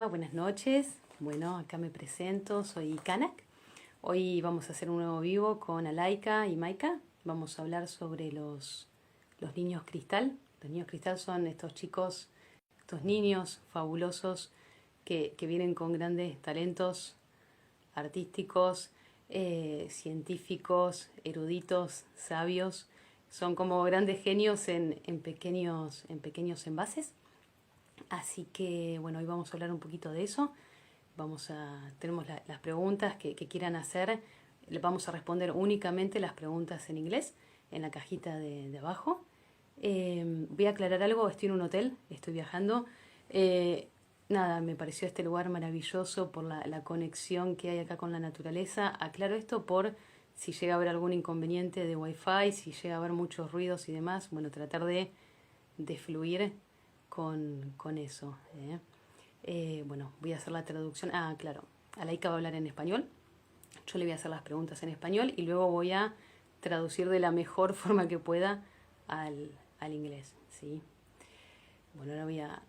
Buenas noches. Bueno, acá me presento, soy Kanak. Hoy vamos a hacer un nuevo vivo con Alaika y Maika. Vamos a hablar sobre los niños cristal. Los niños cristal son estos chicos, estos niños fabulosos que vienen con grandes talentos artísticos, científicos, eruditos, sabios. Son como grandes genios en pequeños envases. Así que bueno, hoy vamos a hablar un poquito de eso. Tenemos las preguntas que quieran hacer. Les vamos a responder únicamente las preguntas en inglés en la cajita de abajo. Voy a aclarar algo, estoy en un hotel, estoy viajando. Nada, me pareció este lugar maravilloso por la conexión que hay acá con la naturaleza. Aclaro esto por si llega a haber algún inconveniente de wifi, si llega a haber muchos ruidos y demás. Bueno, tratar de fluir con eso. Bueno, voy a hacer la traducción. Ah, claro, Alaika va a hablar en español. Yo le voy a hacer las preguntas en español y luego voy a traducir de la mejor forma que pueda al inglés, ¿sí? Bueno, ahora voy a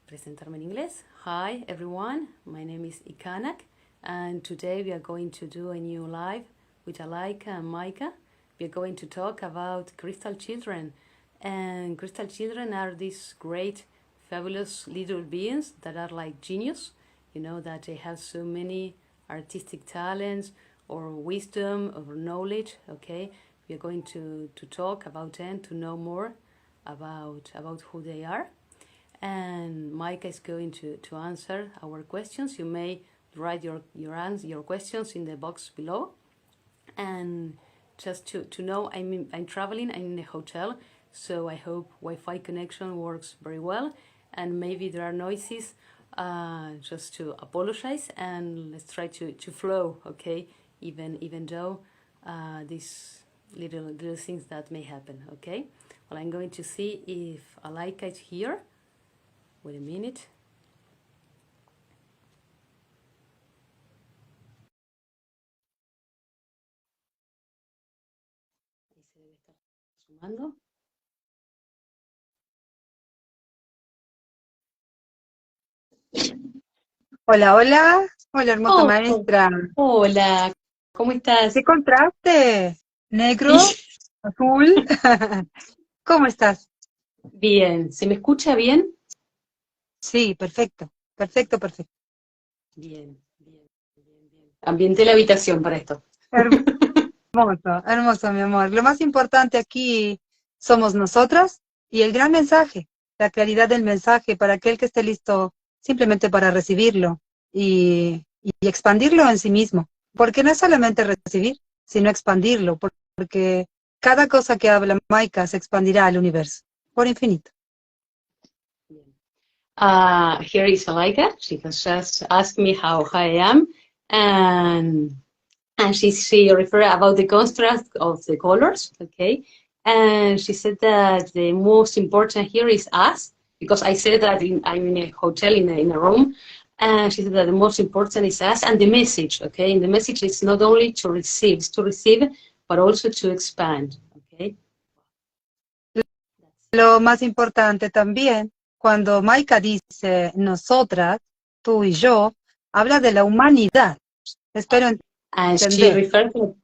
presentarme en inglés. Hi everyone, my name is Ikanak and today we are going to do a new live with Alaika and Maika. We are going to talk about crystal children. And crystal children are these great, fabulous little beings that are like genius, you know, that they have so many artistic talents or wisdom or knowledge, okay? We are going to talk about them, to know more about who they are. And Micah is going to answer our questions. You may write your questions in the box below. And just to know, I'm traveling, I'm in a hotel, so I hope Wi-Fi connection works very well, and maybe there are noises, just to apologize, and let's try to flow, okay, even though these little things that may happen, okay. Well, I'm going to see if Alaika is here. Wait a minute. Ahí se debe estar sumando. Hola, hola, hola hermosa Oh, maestra. hola, ¿cómo estás? ¿Qué contraste? ¿Negro? ¿Azul? ¿Cómo estás? Bien, ¿se me escucha bien? Sí, perfecto, perfecto, perfecto. Bien, bien, bien, bien. Ambienté la habitación para esto. Hermoso, hermoso, mi amor. Lo más importante aquí somos nosotras y el gran mensaje, la claridad del mensaje para aquel que esté listo simplemente para recibirlo y expandirlo en sí mismo. Porque no es solamente recibir, sino expandirlo, porque cada cosa que habla Maika se expandirá al universo, por infinito. Here is Alaika. She has just asked me how I am, and she referred about the contrast of the colors, okay? And she said that the most important here is us, because I said that I'm in a hotel in a room, and she said that the most important is us and the message, okay? And the message is not only to receive, but also to expand, okay? Lo más importante también, cuando Maika dice nosotras, tú y yo, habla de la humanidad. Espero And she entender. referred to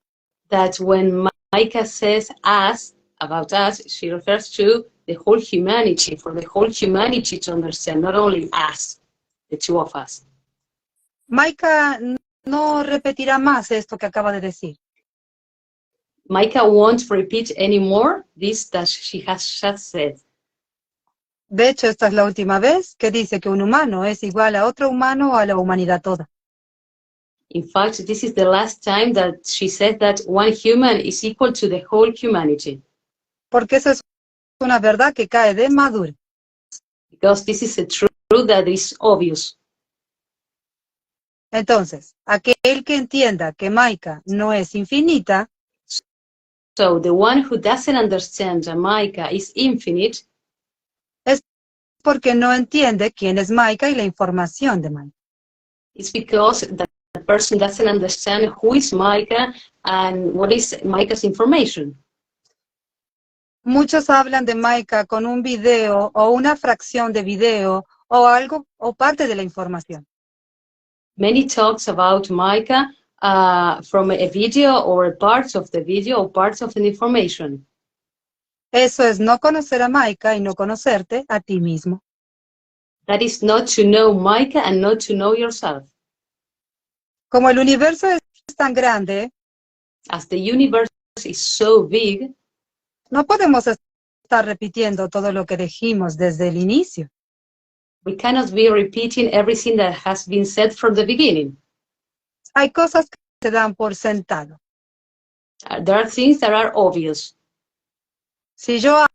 that when Micah says us, about us, she refers to the whole humanity, for the whole humanity to understand, not only us, the two of us. Maika no repetirá más esto que acaba de decir. Micah won't repeat anymore this that she has just said. De hecho, esta es la última vez que dice que un humano es igual a otro humano o a la humanidad toda. In fact, this is the last time that she said that one human is equal to the whole humanity. Porque eso es una verdad que cae de madura. Because this is a truth that is obvious. Entonces, aquel que entienda que Maika no es infinita, So the one who doesn't understand that Micah is infinite es porque no entiende quién es Maika y la información de Maika. it's because that person doesn't understand who is Micah and what is Micah's information. Muchos hablan de Maika con un video o una fracción de video o algo o parte de la información. Many talks about Micah from a video or parts of the video or parts of the information. Eso es no conocer a Maika y no conocerte a ti mismo. That is not to know Micah and not to know yourself. Como el universo es tan grande, As the universe is so big, no podemos estar repitiendo todo lo que dijimos desde el inicio. we cannot be repeating everything that has been said from the beginning. Hay cosas que se dan por sentado. There are things that are obvious. Si yo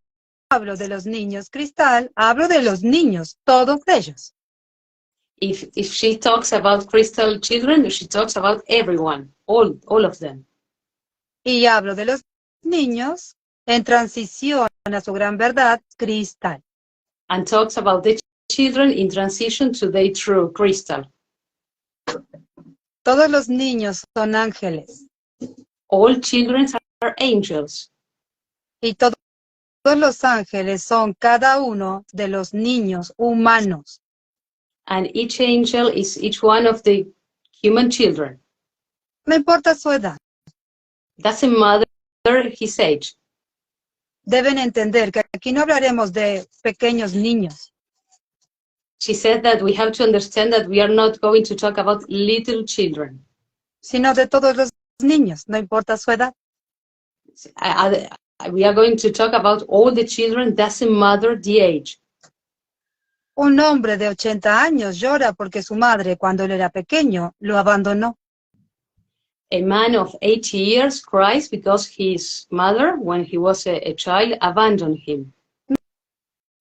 hablo de los niños cristal, hablo de los niños, todos ellos. If she talks about crystal children, she talks about everyone, all of them. Y hablo de los niños en transición a su gran verdad cristal. And talks about the children in transition to their true crystal. Todos los niños son ángeles. All children are angels. Y todos los ángeles son cada uno de los niños humanos. And each angel is each one of the human children. No importa su edad. Doesn't matter his age. Deben entender que aquí no hablaremos de pequeños niños. She said that we have to understand that we are not going to talk about little children, Sino de todos los niños, no importa su edad. We are going to talk about all the children, doesn't matter the age. Un hombre de 80 años llora porque su madre, cuando él era pequeño, lo abandonó. A man of 80 years cries because his mother, when he was a child, abandoned him.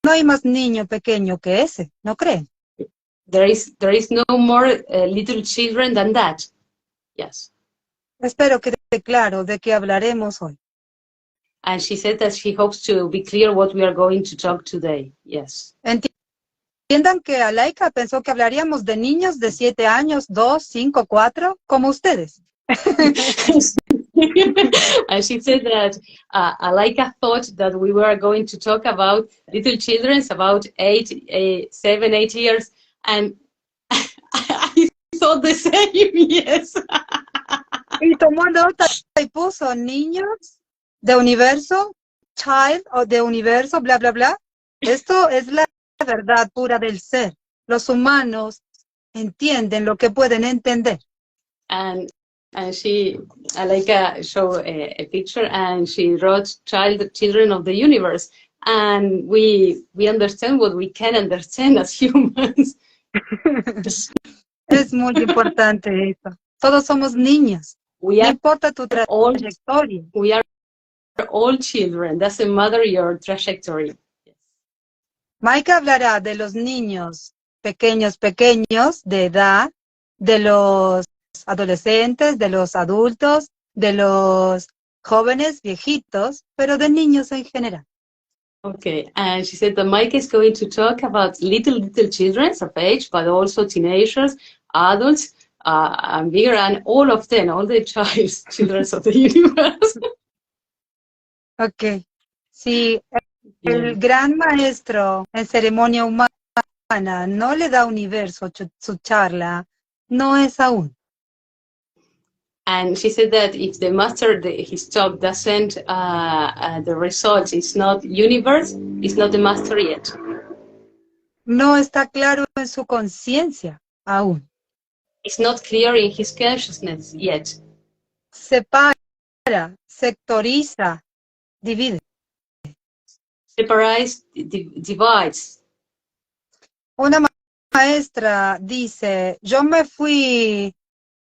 No hay más niño pequeño que ese, ¿no creen? There is no more little children than that. Yes. Espero que quede claro de qué hablaremos hoy. And she said that she hopes to be clear what we are going to talk today. Yes. Entiendan que Alaika pensó que hablaríamos de niños de 7 años, 2, 5, 4, como ustedes. And she said that Alaika thought that we were going to talk about little children about 7, 8 years, and I thought the same, yes. Y tomó nota y puso niños de universo, child o de universo, bla, bla, bla. Esto es la verdad pura del ser. Los humanos entienden lo que pueden entender. And she, Alaika showed a picture, and she wrote children of the universe, and we understand what we can understand as humans. Es muy importante eso. Todos somos niños. No importa tu trayectoria. We are all children. Doesn't matter your trajectory. Yes. Maika hablará de los niños pequeños de edad, de los adolescentes, de los adultos, de los jóvenes, viejitos, pero de niños en general. Okay, and she said that Mike is going to talk about little children of age, but also teenagers, adults, and bigger, and all of them, all the children of the universe. Okay. Si el gran maestro en ceremonia humana no le da universo su charla, no es aún. And she said that if the master, his talk doesn't, the result is not universe, it's not the master yet. No está claro en su conciencia aún. It's not clear in his consciousness yet. Separa, sectoriza, divide. Separates, divides. Una maestra dice, yo me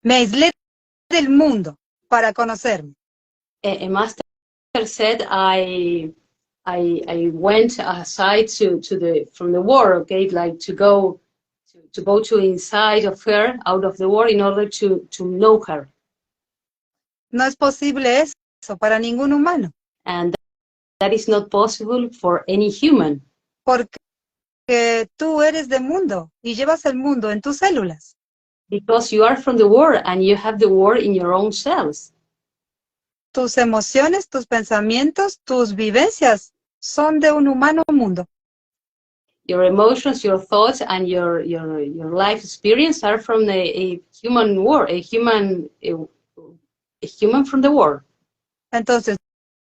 aislé del mundo para conocerme. A master said, I went aside from the war, okay, like to go to inside of her, out of the war, in order to know her. No es posible eso para ningún humano. And that is not possible for any human. Porque tú eres del mundo y llevas el mundo en tus células. Because you are from the war and you have the war in your own cells. Tus emociones, tus pensamientos, tus vivencias son de un humano mundo. your emotions, your thoughts, and your life experience are from a human world, a human from the world. Entonces,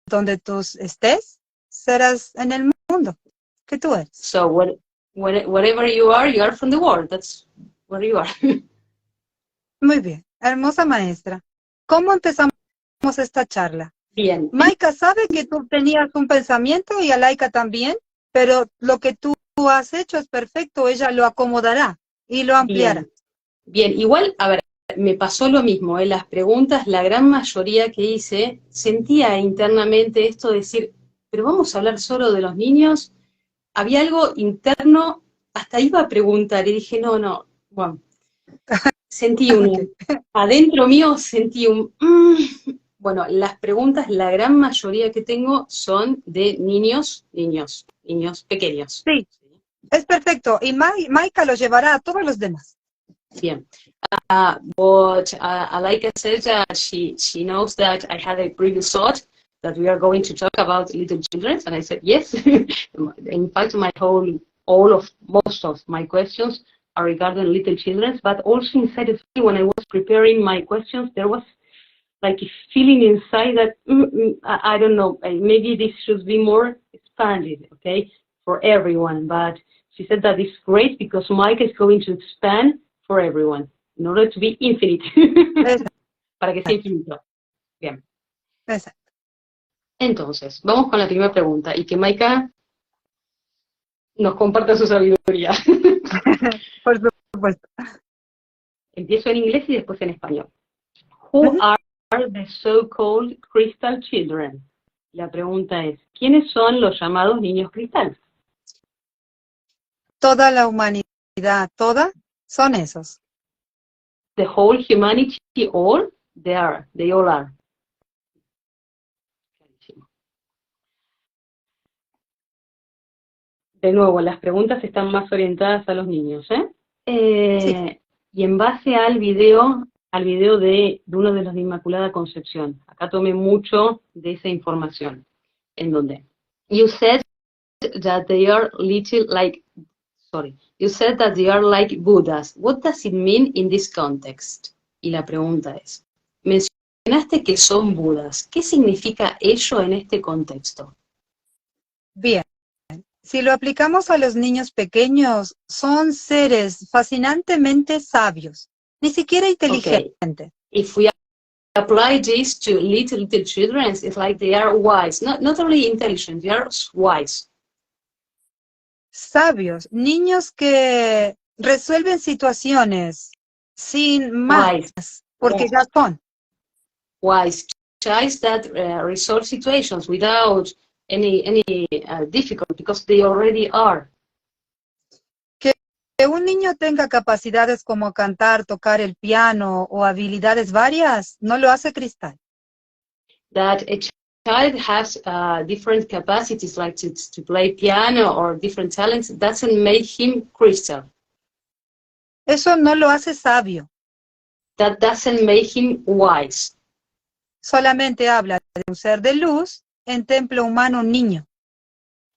donde tú estés, serás en el mundo que tú eres. So whatever you are from the world. That's where you are. Muy bien, hermosa maestra. ¿Cómo empezamos esta charla? Bien. Maika sabe que tú tenías un pensamiento y Alaika también, pero lo que tú has hecho es perfecto, ella lo acomodará y lo ampliará. Bien, igual, a ver, me pasó lo mismo, las preguntas, la gran mayoría que hice, sentía internamente esto de decir, pero vamos a hablar solo de los niños. Había algo interno, hasta iba a preguntar y dije, no, bueno, sentí adentro mío sentí bueno, las preguntas, la gran mayoría que tengo son de niños pequeños. Sí, es perfecto, y Maika lo llevará a todos los demás. Bien. But Alaika said that she knows that I had a previous thought that we are going to talk about little children, and I said yes. In fact, most of my questions are regarding little children, but also inside of me, when I was preparing my questions, there was like a feeling inside that I don't know, maybe this should be more expanded, okay, for everyone. But she said that it's great because Mike is going to expand for everyone, in order to be infinite. Para que sea infinito. Bien. Exacto. Entonces, vamos con la primera pregunta y que Maika nos comparta su sabiduría. Por supuesto. Empiezo en inglés y después en español. Who are the so-called crystal children? La pregunta es, ¿quiénes son los llamados niños cristal? Toda la humanidad, toda, son esos. The whole humanity, all, they all are. De nuevo, las preguntas están más orientadas a los niños, Sí. Y en base al video de uno de los de Inmaculada Concepción. Acá tomé mucho de esa información. En donde you said that they are Buddhas. What does it mean in this context? Y la pregunta es, mencionaste que son Budas. ¿Qué significa ello en este contexto? Bien. Si lo aplicamos a los niños pequeños, son seres fascinantemente sabios, ni siquiera inteligentes. Okay. If we apply this to little children, it's like they are wise, not only intelligent, they are wise. Sabios, niños que resuelven situaciones sin más, porque ya son. Wise, childs that resolve situations without any difficulty, because they already are. Que un niño tenga capacidades como cantar, tocar el piano o habilidades varias, no lo hace cristal. That a child has different capacities, like to play piano or different talents, doesn't make him crystal. Eso no lo hace sabio. That doesn't make him wise. Solamente habla de un ser de luz en templo humano niño.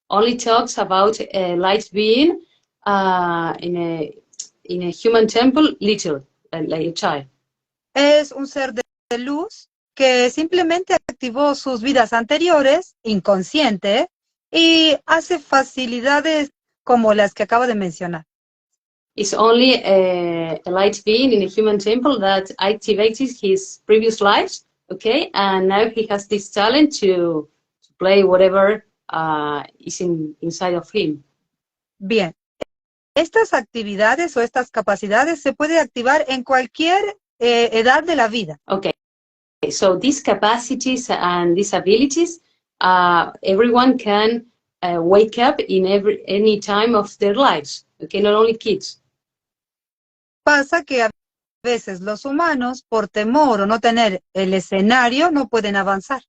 Only talks about a light being in a human temple, little, like a child. Es un ser de luz que simplemente activó sus vidas anteriores, inconsciente, y hace facilidades como las que acabo de mencionar. It's only a light being in a human temple that activated his previous lives, okay, and now he has this talent to play whatever is inside of him. Bien. Estas actividades o estas capacidades se puede activar en cualquier edad de la vida. Okay, so these capacities and these abilities, everyone can wake up in any time of their lives, okay, not only kids. Pasa que a veces los humanos, por temor o no tener el escenario, no pueden avanzar.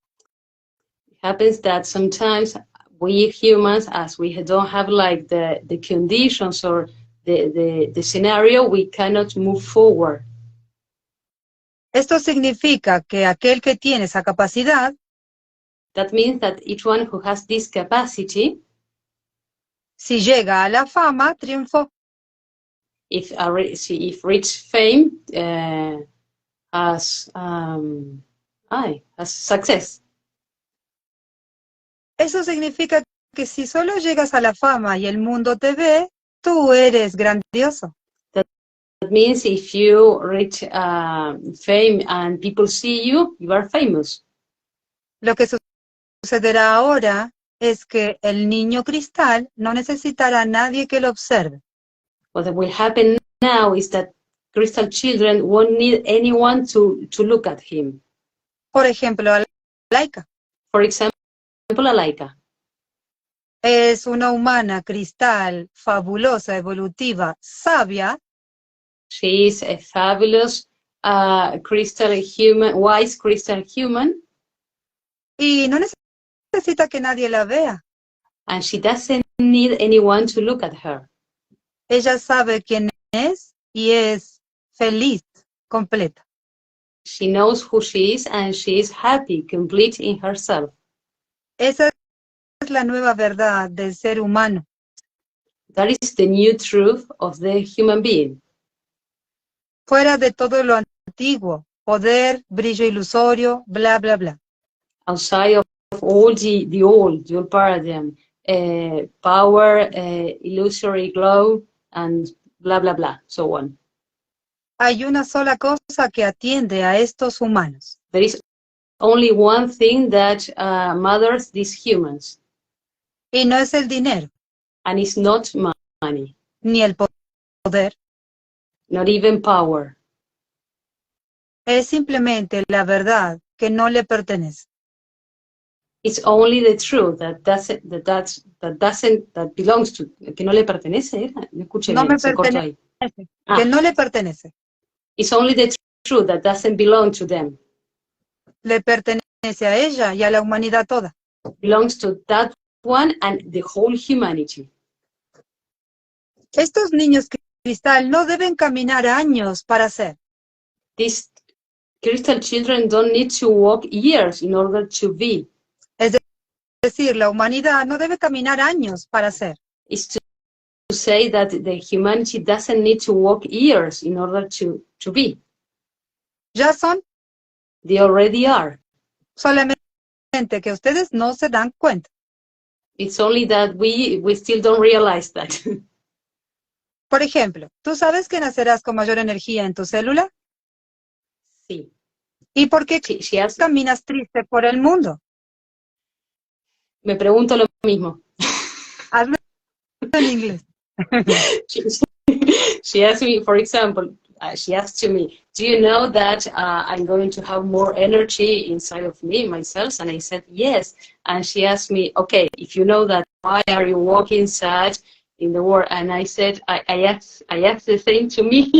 It happens that sometimes we humans, as we don't have like the conditions or the scenario, we cannot move forward. Esto significa que aquel que tiene esa capacidad, that means that each one who has this capacity, Si llega a la fama, triunfó. If rich fame has success. Eso significa que si solo llegas a la fama y el mundo te ve, tú eres grandioso. That means if you reach fame and people see you, you are famous. Lo que sucederá ahora es que el niño cristal no necesitará a nadie que lo observe. What will happen now is that crystal children won't need anyone to look at him. Por ejemplo, Laika. For example, Laika. Es una humana cristal, fabulosa, evolutiva, sabia. She is a fabulous crystal human, wise crystal human. Y no necesita que nadie la vea. And she doesn't need anyone to look at her. Ella sabe quién es y es feliz, completa. She knows who she is and she is happy, complete in herself. Esa es la nueva verdad del ser humano. That is the new truth of the human being. Fuera de todo lo antiguo, poder, brillo ilusorio, bla, bla, bla. Outside of all the old paradigm, power, illusory glow, and blah, blah, blah, so on. Hay una sola cosa que atiende a estos humanos. There is only one thing that mothers these humans. Y no es el dinero. And it's not money. Ni el poder. Not even power. Es simplemente la verdad que no le pertenece. It's only the truth that belongs to, que no le pertenece, no escuché no bien, me se cortó ahí. Que no le pertenece. It's only the truth that doesn't belong to them. Le pertenece a ella y a la humanidad toda. Belongs to that one and the whole humanity. Estos niños cristal no deben caminar años para ser. These crystal children don't need to walk years in order to be. Es decir, la humanidad no debe caminar años para ser. It's to say that the humanity doesn't need to walk years in order to be. Ya son. They already are. Solamente que ustedes no se dan cuenta. It's only that we still don't realize that. Por ejemplo, ¿tú sabes que nacerás con mayor energía en tu célula? Sí. ¿Y por qué caminas triste por el mundo? Me pregunto lo mismo. Hazlo en inglés. She asked me, for example, she asked to me, do you know that I'm going to have more energy inside of me, myself? And I said, yes. And she asked me, okay, if you know that, why are you walking sad in the world? And I said, I asked the same to me.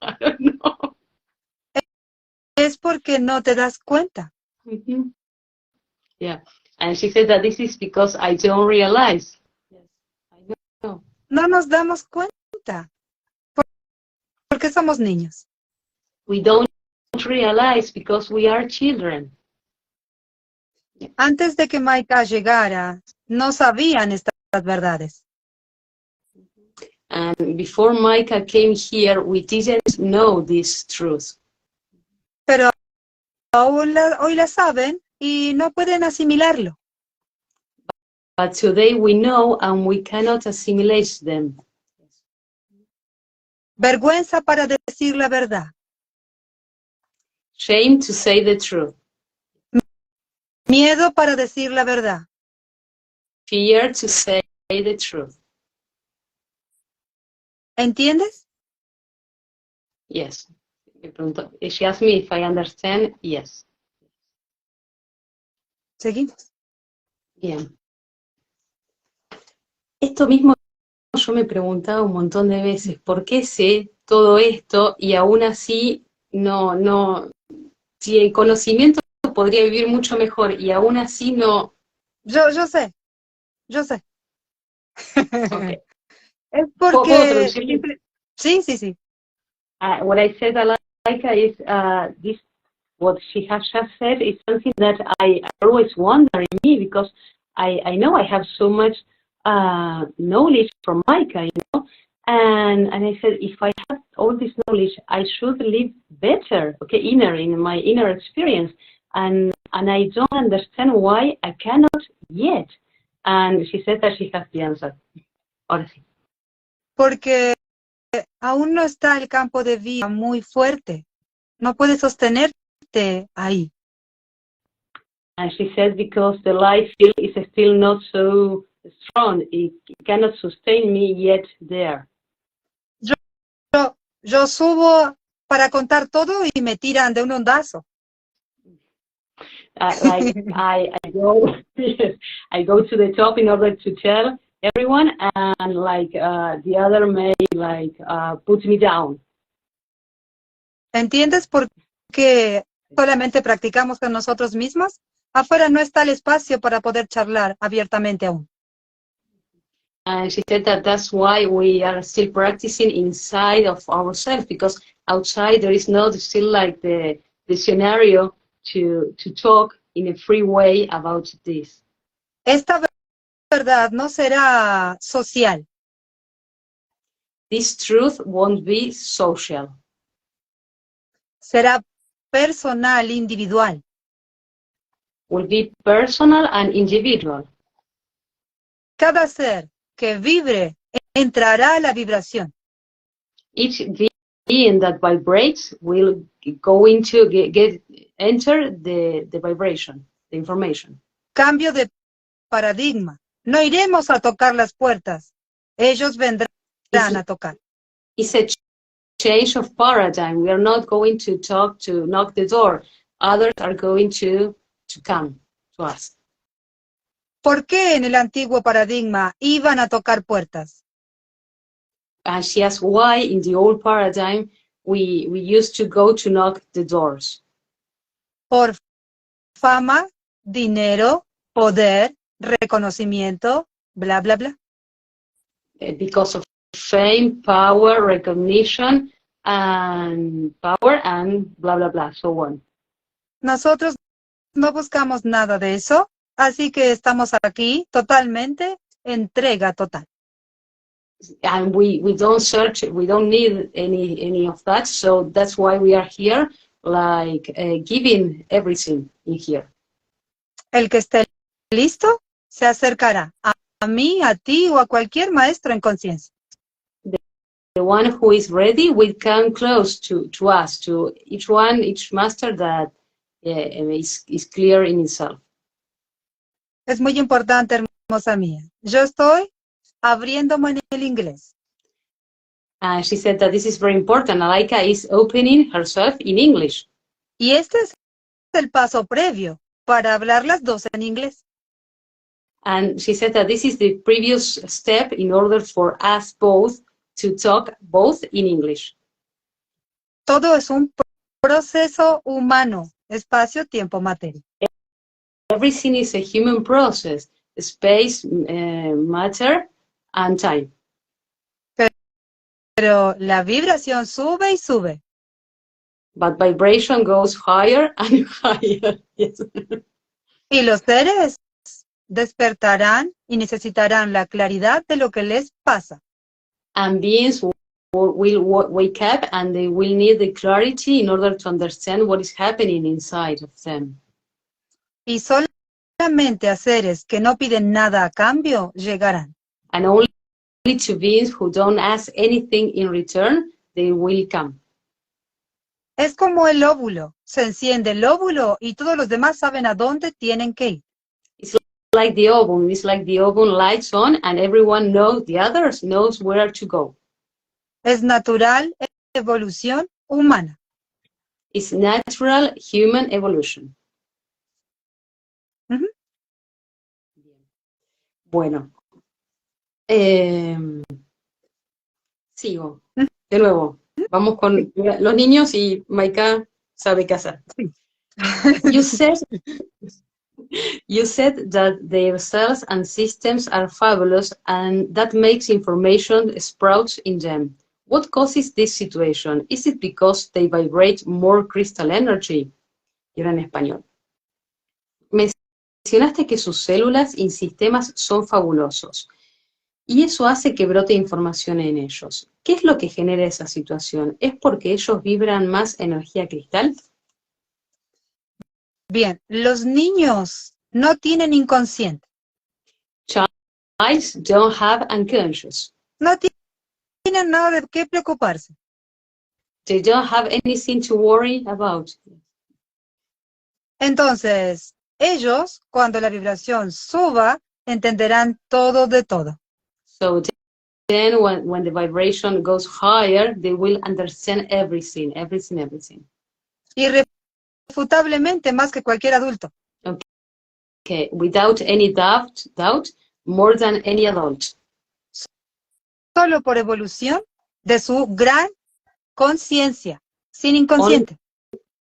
I don't know. Es porque no te das cuenta. Mm-hmm. Yeah. And she said that this is because I don't realize. Yes, I know. No nos damos cuenta. Porque somos niños. We don't realize because we are children. Antes de que Maika llegara, no sabían estas verdades. And before Micah came here, we didn't know this truth. Pero hoy la saben y no pueden asimilarlo. But today we know and we cannot assimilate them. Vergüenza para decir la verdad. Shame to say the truth. Miedo para decir la verdad. Fear to say the truth. ¿Entiendes? Yes. She asked me if I understand. Yes. Seguimos. Bien. Esto mismo yo me preguntaba un montón de veces, ¿por qué sé todo esto y aún así no, si el conocimiento podría vivir mucho mejor y aún así no? Yo sé. Okay. Es ¿Puedo porque... traducirle? Sí. What I said, Alaika, is this. What she has just said is something that I always wonder in me, because I know I have so much knowledge from Micah, and I said, if I have all this knowledge, I should live better, okay, in my inner experience, and I don't understand why I cannot yet. And she said that she has the answer. Ahora sí. Porque aún no está el campo de vida muy fuerte. No puedes sostenerte ahí. And she said, because the life field is still not so strong, it cannot sustain me yet there. Yo subo para contar todo y me tiran de un ondazo. Like I go, yes, I go to the top in order to tell everyone, and like the other may like put me down. ¿Entiendes por qué solamente practicamos con nosotros mismos? Afuera no está el espacio para poder charlar abiertamente aún. And she said that that's why we are still practicing inside of ourselves, because outside there is not still like the scenario to talk in a free way about this. Esta verdad no será social. This truth won't be social. Será personal, individual. Will be personal and individual. Cada ser que vibre entrará a la vibración. Each being that vibrates will go into enter the vibration, the information. Cambio de paradigma. No iremos a tocar las puertas. Ellos vendrán a tocar. It's a change of paradigm. We are not going to knock the door. Others are going to come to us. ¿Por qué en el antiguo paradigma iban a tocar puertas? And she asked why in the old paradigm we used to go to knock the doors. Por fama, dinero, poder, reconocimiento, bla, bla, bla. Because of fame, power, recognition, and power, and blah, blah, blah, so on. Nosotros no buscamos nada de eso, así que estamos aquí totalmente, entrega total. And we don't search, we don't need any of that, so that's why we are here, like giving everything in here. El que esté listo se acercará a mí, a ti o a cualquier maestro en conciencia. The one who is ready will come close to us, to each master that is clear in itself. Es muy importante, hermosa mía. Yo estoy abriéndome en el inglés. And she said that this is very important. Alaika is opening herself in English. Y este es el paso previo para hablar las dos en inglés. And she said that this is the previous step in order for us both to talk both in English. Todo es un proceso humano, espacio, tiempo, materia. Everything is a human process, space, matter, and time. Pero la vibración sube y sube. But vibration goes higher and higher. Yes. Y los seres despertarán y necesitarán la claridad de lo que les pasa. And beings will wake up and they will need the clarity in order to understand what is happening inside of them. Y solamente a seres que no piden nada a cambio llegarán. And only to beings who don't ask anything in return, they will come. Es como el óvulo. Se enciende el óvulo y todos los demás saben a dónde tienen que ir. It's like the ovum. It's like the ovum lights on and everyone knows, the others knows where to go. Es natural evolución humana. It's natural human evolution. Uh-huh. Bueno. Sigo. De nuevo. Vamos con los niños y Maika sabe qué hacer. You said that their cells and systems are fabulous and that makes information sprouts in them. What causes this situation? Is it because they vibrate more crystal energy? Y ahora en español. Mencionaste que sus células y sistemas son fabulosos. Y eso hace que brote información en ellos. ¿Qué es lo que genera esa situación? ¿Es porque ellos vibran más energía cristal? Bien, los niños no tienen inconsciente, Childs don't have unconscious. no tienen nada de qué preocuparse. They don't have anything to worry about. Entonces, ellos, cuando la vibración suba, entenderán todo de todo. So then when the vibration goes higher, they will understand everything, everything, everything. Irrefutablemente más que cualquier adulto. Okay, without any doubt, more than any adult. Solo por evolución de su gran conciencia, sin inconsciente.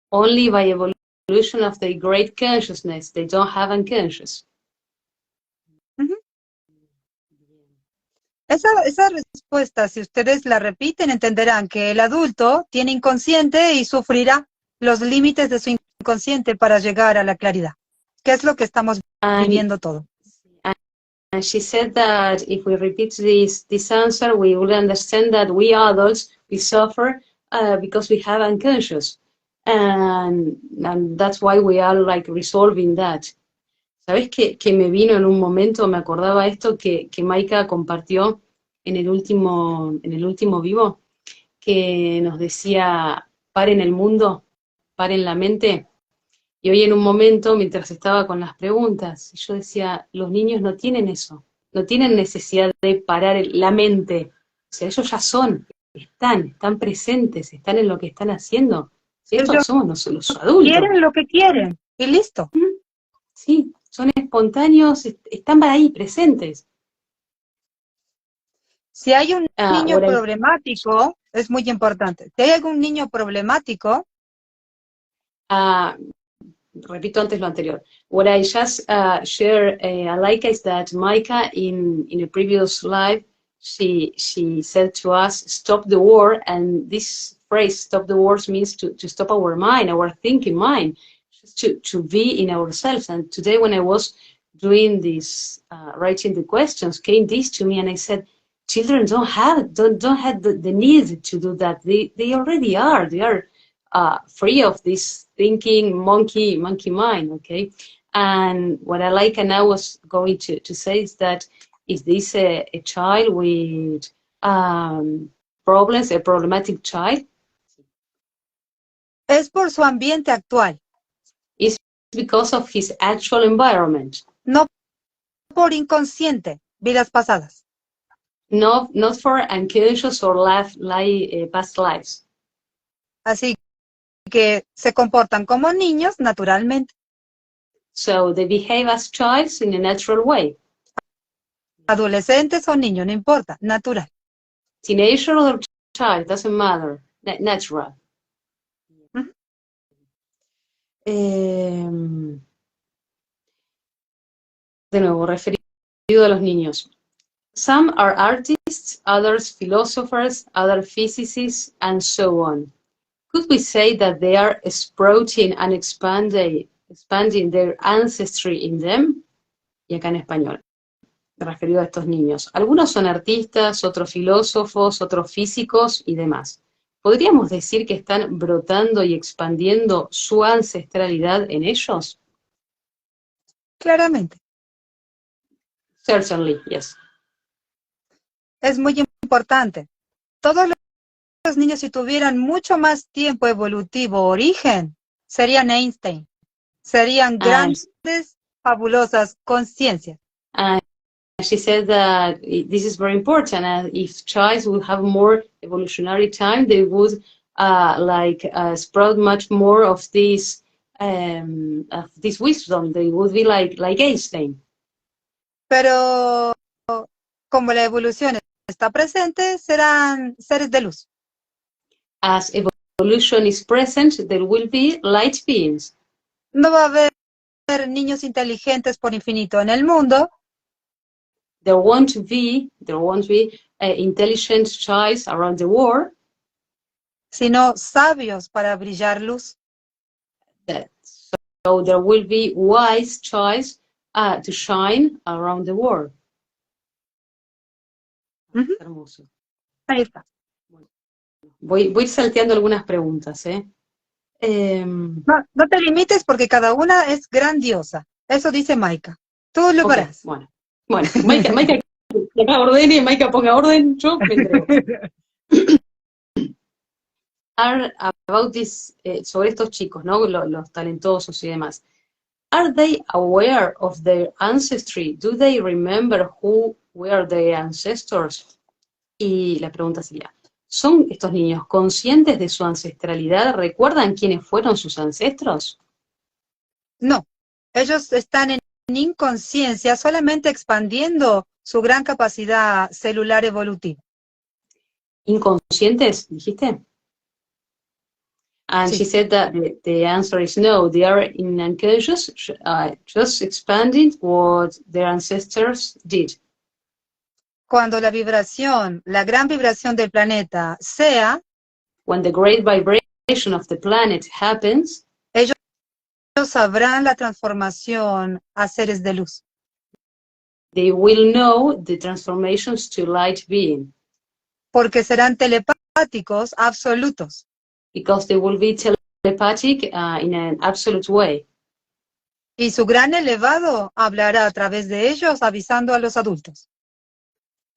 Only by evolution of the great consciousness, they don't have unconscious. Ujú. Esa respuesta, si ustedes la repiten, entenderán que el adulto tiene inconsciente y sufrirá los límites de su inconsciente para llegar a la claridad, que es lo que estamos viviendo todo. And she said that if we repeat this answer, we will understand that we adults, we suffer because we have unconscious. And that's why we are like resolving that. ¿Sabes que me vino en un momento, me acordaba esto que Maika compartió en el último vivo, que nos decía, paren el mundo, paren la mente? Y hoy en un momento, mientras estaba con las preguntas, yo decía, los niños no tienen eso, no tienen necesidad de parar la mente. O sea, ellos ya están presentes, están en lo que están haciendo. Si estos Ellos somos los adultos. quieren lo que quieren y listo. Sí, son espontáneos, están ahí presentes. Si hay un niño What I problemático, es muy importante. Si hay algún niño problemático, repito antes lo anterior. What I just shared, Alaika, is that Maika in a previous live, she said to us, stop the war, and this phrase, stop the wars, means to stop our mind, our thinking mind, just to be in ourselves. And today when I was doing this, writing the questions, came this to me, and I said, children don't have the need to do that. They already are. They are free of this thinking monkey mind, okay? And what I like, and I was going to say, is that is this a child with problems, a problematic child? es por su ambiente actual. It's because of his actual environment. No por inconsciente, vidas pasadas. Not for unconscious or past lives. Así que se comportan como niños naturalmente. So they behave as childs in a natural way. Adolescentes o niños, no importa, natural. Teenager or child, doesn't matter, natural. Uh-huh. De nuevo, referido a los niños. Some are artists, others philosophers, others physicists, and so on. Could we say that they are sprouting and expanding their ancestry in them? Y acá en español, referido a estos niños. Algunos son artistas, otros filósofos, otros físicos y demás. ¿Podríamos decir que están brotando y expandiendo su ancestralidad en ellos? Claramente. Certainly, yes. Es muy importante. Todos los niños, si tuvieran mucho más tiempo evolutivo origen, serían Einstein. Serían grandes, fabulosas conciencias. She said that this is very important, and if childs would have more evolutionary time, they would sprout much more of this wisdom. They would be like Einstein. Pero como la evolución está presente, serán seres de luz. As evolution is present, there will be light beings. No va a haber niños inteligentes por infinito en el mundo. There won't be intelligent childs around the world, sino sabios para brillar luz. So there will be wise childs to shine around the world. Ujú, Hermoso. ahí está. Voy salteando algunas preguntas, ¿eh? Em, No, no te limites porque cada una es grandiosa. Eso dice Maika. Tú lo ok, verás. bueno. Bueno, Maika, que acá ordene, Maika ponga orden, yo me entrego. Are about this, sobre estos chicos, ¿no? Los talentosos y demás. Are they aware of their ancestry? Do they remember who were their ancestors? Y la pregunta sería, ¿son estos niños conscientes de su ancestralidad? ¿Recuerdan quiénes fueron sus ancestros? No, ellos están en inconsciencia solamente expandiendo su gran capacidad celular evolutiva. ¿Inconscientes, dijiste? And she Sí. said that the answer is no, they are in unconscious, just expanding what their ancestors did. Cuando la vibración, la gran vibración del planeta sea, When the great vibration of the planet happens, ellos sabrán la transformación a seres de luz. they will know the transformations to light being, Porque serán telepáticos absolutos. because they will be telepathic in an absolute way. Y su gran elevado hablará a través de ellos avisando a los adultos.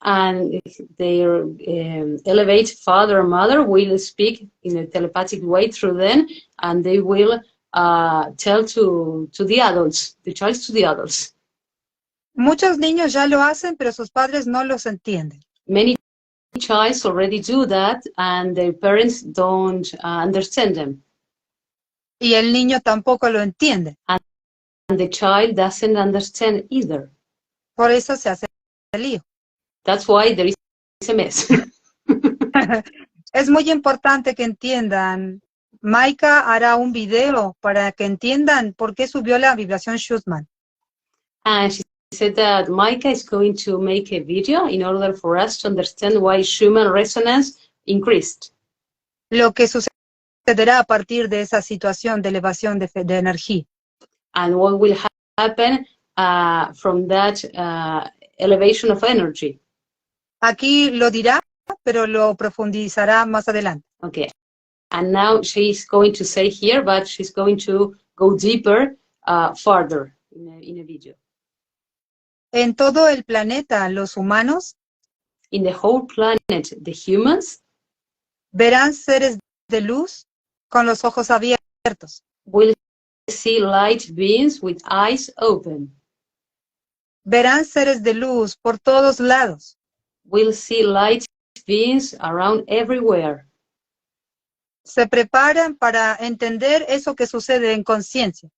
And their elevate father or mother will speak in a telepathic way through them, and they will tell to the adults, the child to the adults. Muchos niños ya lo hacen, pero sus padres no los entienden. Many childs already do that, and their parents don't understand them. Y el niño tampoco lo entiende. And the child doesn't understand either. Por eso se hace el lío. That's why there is a mess. Es muy importante que entiendan. Maika hará un video para que entiendan por qué subió la vibración Schumann. And she said that Micah is going to make a video in order for us to understand why Schumann resonance increased. Lo que sucederá a partir de esa situación de elevación de energía. And what will happen from that elevation of energy. Aquí lo dirá, pero lo profundizará más adelante. Okay. And now she's going to say here, but she's going to go deeper, further in a video. En todo el planeta, los humanos In the whole planet, the humans verán seres de luz con los ojos abiertos. will see light beings with eyes open. Verán seres de luz por todos lados. Will see light beings around everywhere. Se preparan para entender eso que sucede en conciencia.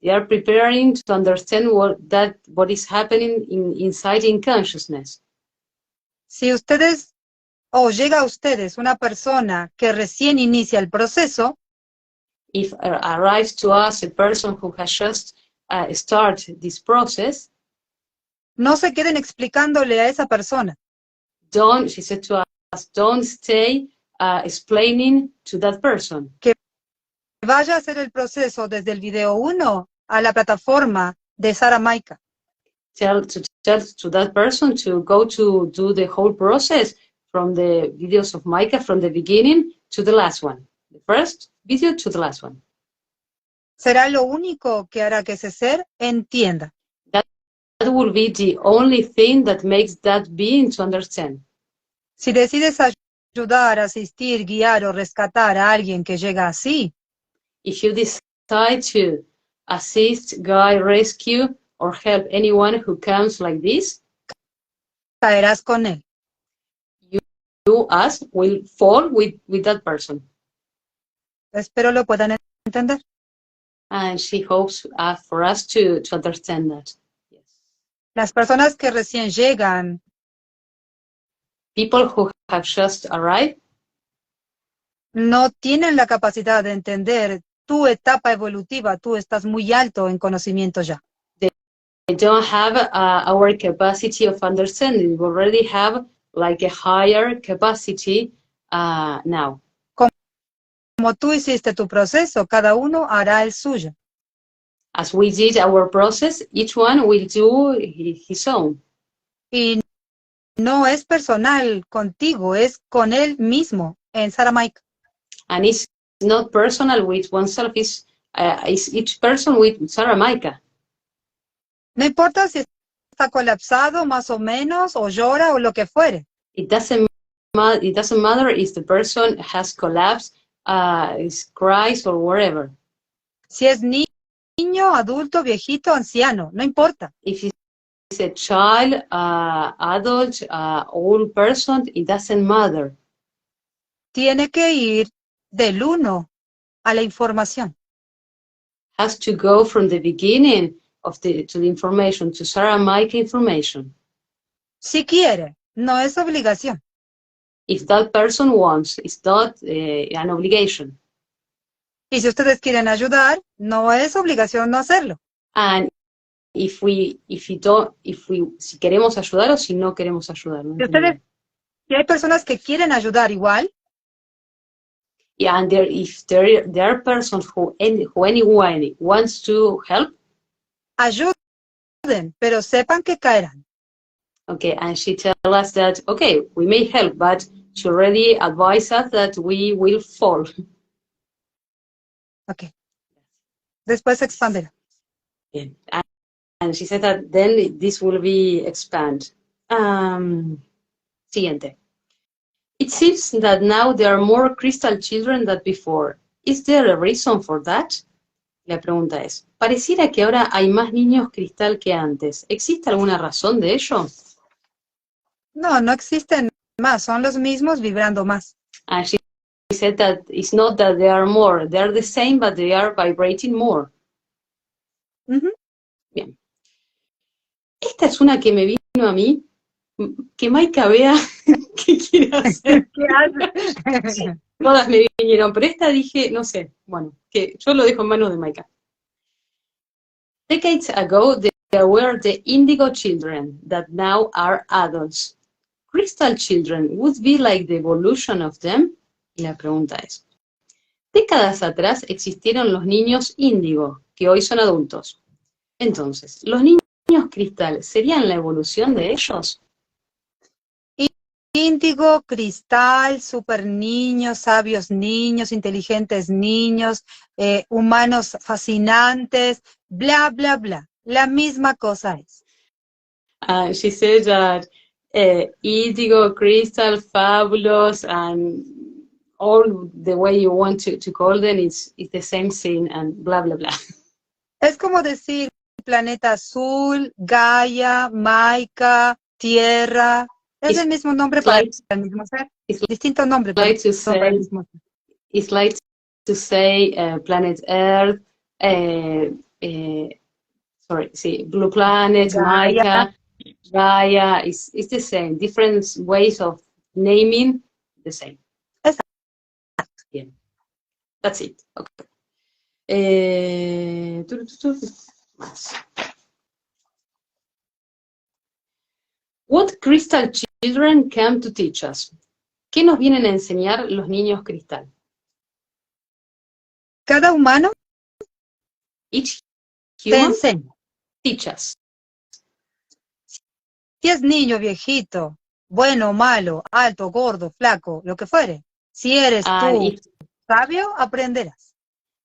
They are preparing to understand what is happening inside in consciousness. Si ustedes, o llega a ustedes una persona que recién inicia el proceso, If arrives to us a person who has just started this process, no se queden explicándole a esa persona. she said to us, don't stay explaining to that person. Vaya a hacer el proceso desde el video 1 a la plataforma de Sara Maika. Tell to that person to go to do the whole process from the videos of Micah from the beginning to the last one. The first video to the last one. Será lo único que hará que ese ser entienda. That will be the only thing that makes that being to understand. Si decides ayudar, asistir, guiar o rescatar a alguien que llega así, If you decide to assist, guide, rescue, or help anyone who comes like this, caerás con él. you, us, will fall with that person. Espero lo puedan entender. And she hopes for us to understand that. Yes. Las personas que recién llegan, People who have just arrived no tienen la capacidad de entender tu etapa evolutiva. Tú estás muy alto en conocimiento ya. they don't have our capacity of understanding. We already have like a higher capacity now. Como tú hiciste tu proceso, cada uno hará el suyo. As we did our process, each one will do his own. Y no es personal contigo, es con él mismo en Saramaica. And it's not personal with oneself, it's each person with Saramaica. No importa si está colapsado más o menos, o llora o lo que fuere. It doesn't matter if the person has collapsed, is cries or whatever. Si es niño, adulto, viejito, anciano, no importa. If it's a child, adult, old person, it doesn't matter. Tiene que ir del uno a la información. Has to go from the beginning to the information, to Saramaica information. Si quiere, no es obligación. If that person wants, it's not an obligation. Y si ustedes quieren ayudar, no es obligación no hacerlo. And si queremos ayudar o si no queremos ayudar. ¿No? Si hay personas que quieren ayudar igual, Yeah, and if there are persons who anyone wants to help, ayuden, pero sepan que caerán. okay, and she tells us that, okay, we may help, but she already advised us that we will fall. Okay. Después expanderá. Bien. And she said that then this will be expand. Siguiente. It seems that now there are more crystal children than before. Is there a reason for that? La pregunta es, pareciera que ahora hay más niños cristal que antes. ¿Existe alguna razón de ello? No, no existen más, son los mismos vibrando más. And she said that it's not that there are more, they are the same, but they are vibrating more. Uh-huh. Bien. Esta es una que me vino a mí, que Maika vea qué quiere hacer. ¿Qué hace? Todas me vinieron, pero esta dije, no sé, bueno, que yo lo dejo en manos de Maika. Decades ago, there were the indigo children that now are adults. Crystal children would be like the evolution of them. Y la pregunta es, décadas atrás existieron los niños índigo, que hoy son adultos. Entonces, ¿los niños cristal serían la evolución de ellos? Índigo, cristal, super niños, sabios niños, inteligentes niños, humanos fascinantes, bla, bla, bla. La misma cosa es. She said that indigo, crystal, fabulous, and all the way you want to call them, it's the same thing, and bla, bla, bla. Es como decir planeta azul, Gaia, Maika, Tierra. Es el mismo nombre para el mismo ser. Distinto nombre para el mismo ser. It's like to say planet Earth, Blue Planet, Maika, Gaia. It's the same. Different ways of naming, the same. Exacto. Yeah. That's it. Okay. Más. What crystal children come to teach us? ¿Qué nos vienen a enseñar los niños cristal? Cada humano Each te human enseña. teach us. Si es niño, viejito, bueno, malo, alto, gordo, flaco, lo que fuere. Si eres tú sabio, aprenderás.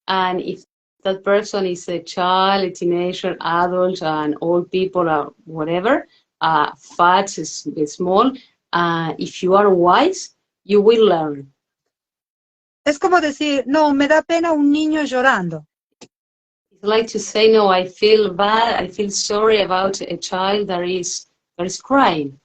And if that person is a child, a teenager, adult, and old people, or whatever, fat, small, if you are wise, you will learn. Es como decir, no, me da pena un niño llorando. It's like to say, no, I feel bad, I feel sorry about a child that is crying.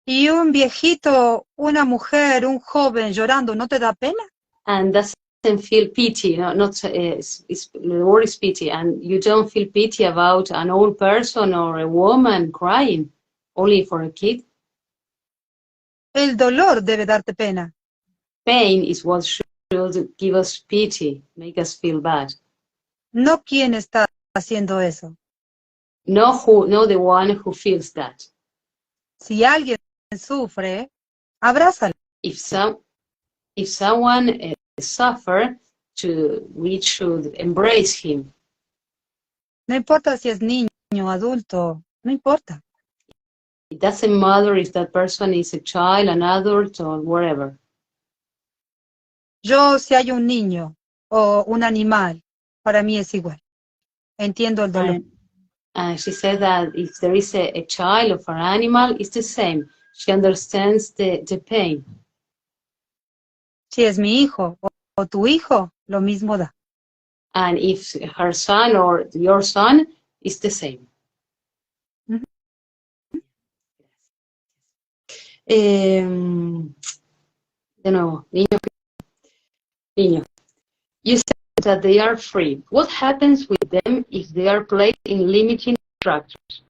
Y un viejito, una mujer, un joven llorando, ¿no te da pena? And doesn't feel pity, no, not the word is pity, and you don't feel pity about an old person or a woman crying, only for a kid. El dolor debe darte pena. Pain is what should give us pity, make us feel bad. No quién está haciendo eso. No the one who feels that. Si alguien sufre, abrázalo. If someone suffer, we should embrace him. No importa si es niño, adulto, no importa. It doesn't matter if that person is a child, an adult, or whatever. Yo, si hay un niño o un animal, para mí es igual. Entiendo el dolor. And she said that if there is a child or an animal, it's the same. She understands the pain. Si es mi hijo o tu hijo, lo mismo da. And if her son or your son, it's the same. Ujú. De nuevo, niños. You said that they are free. What happens with them if they are placed in limiting structures?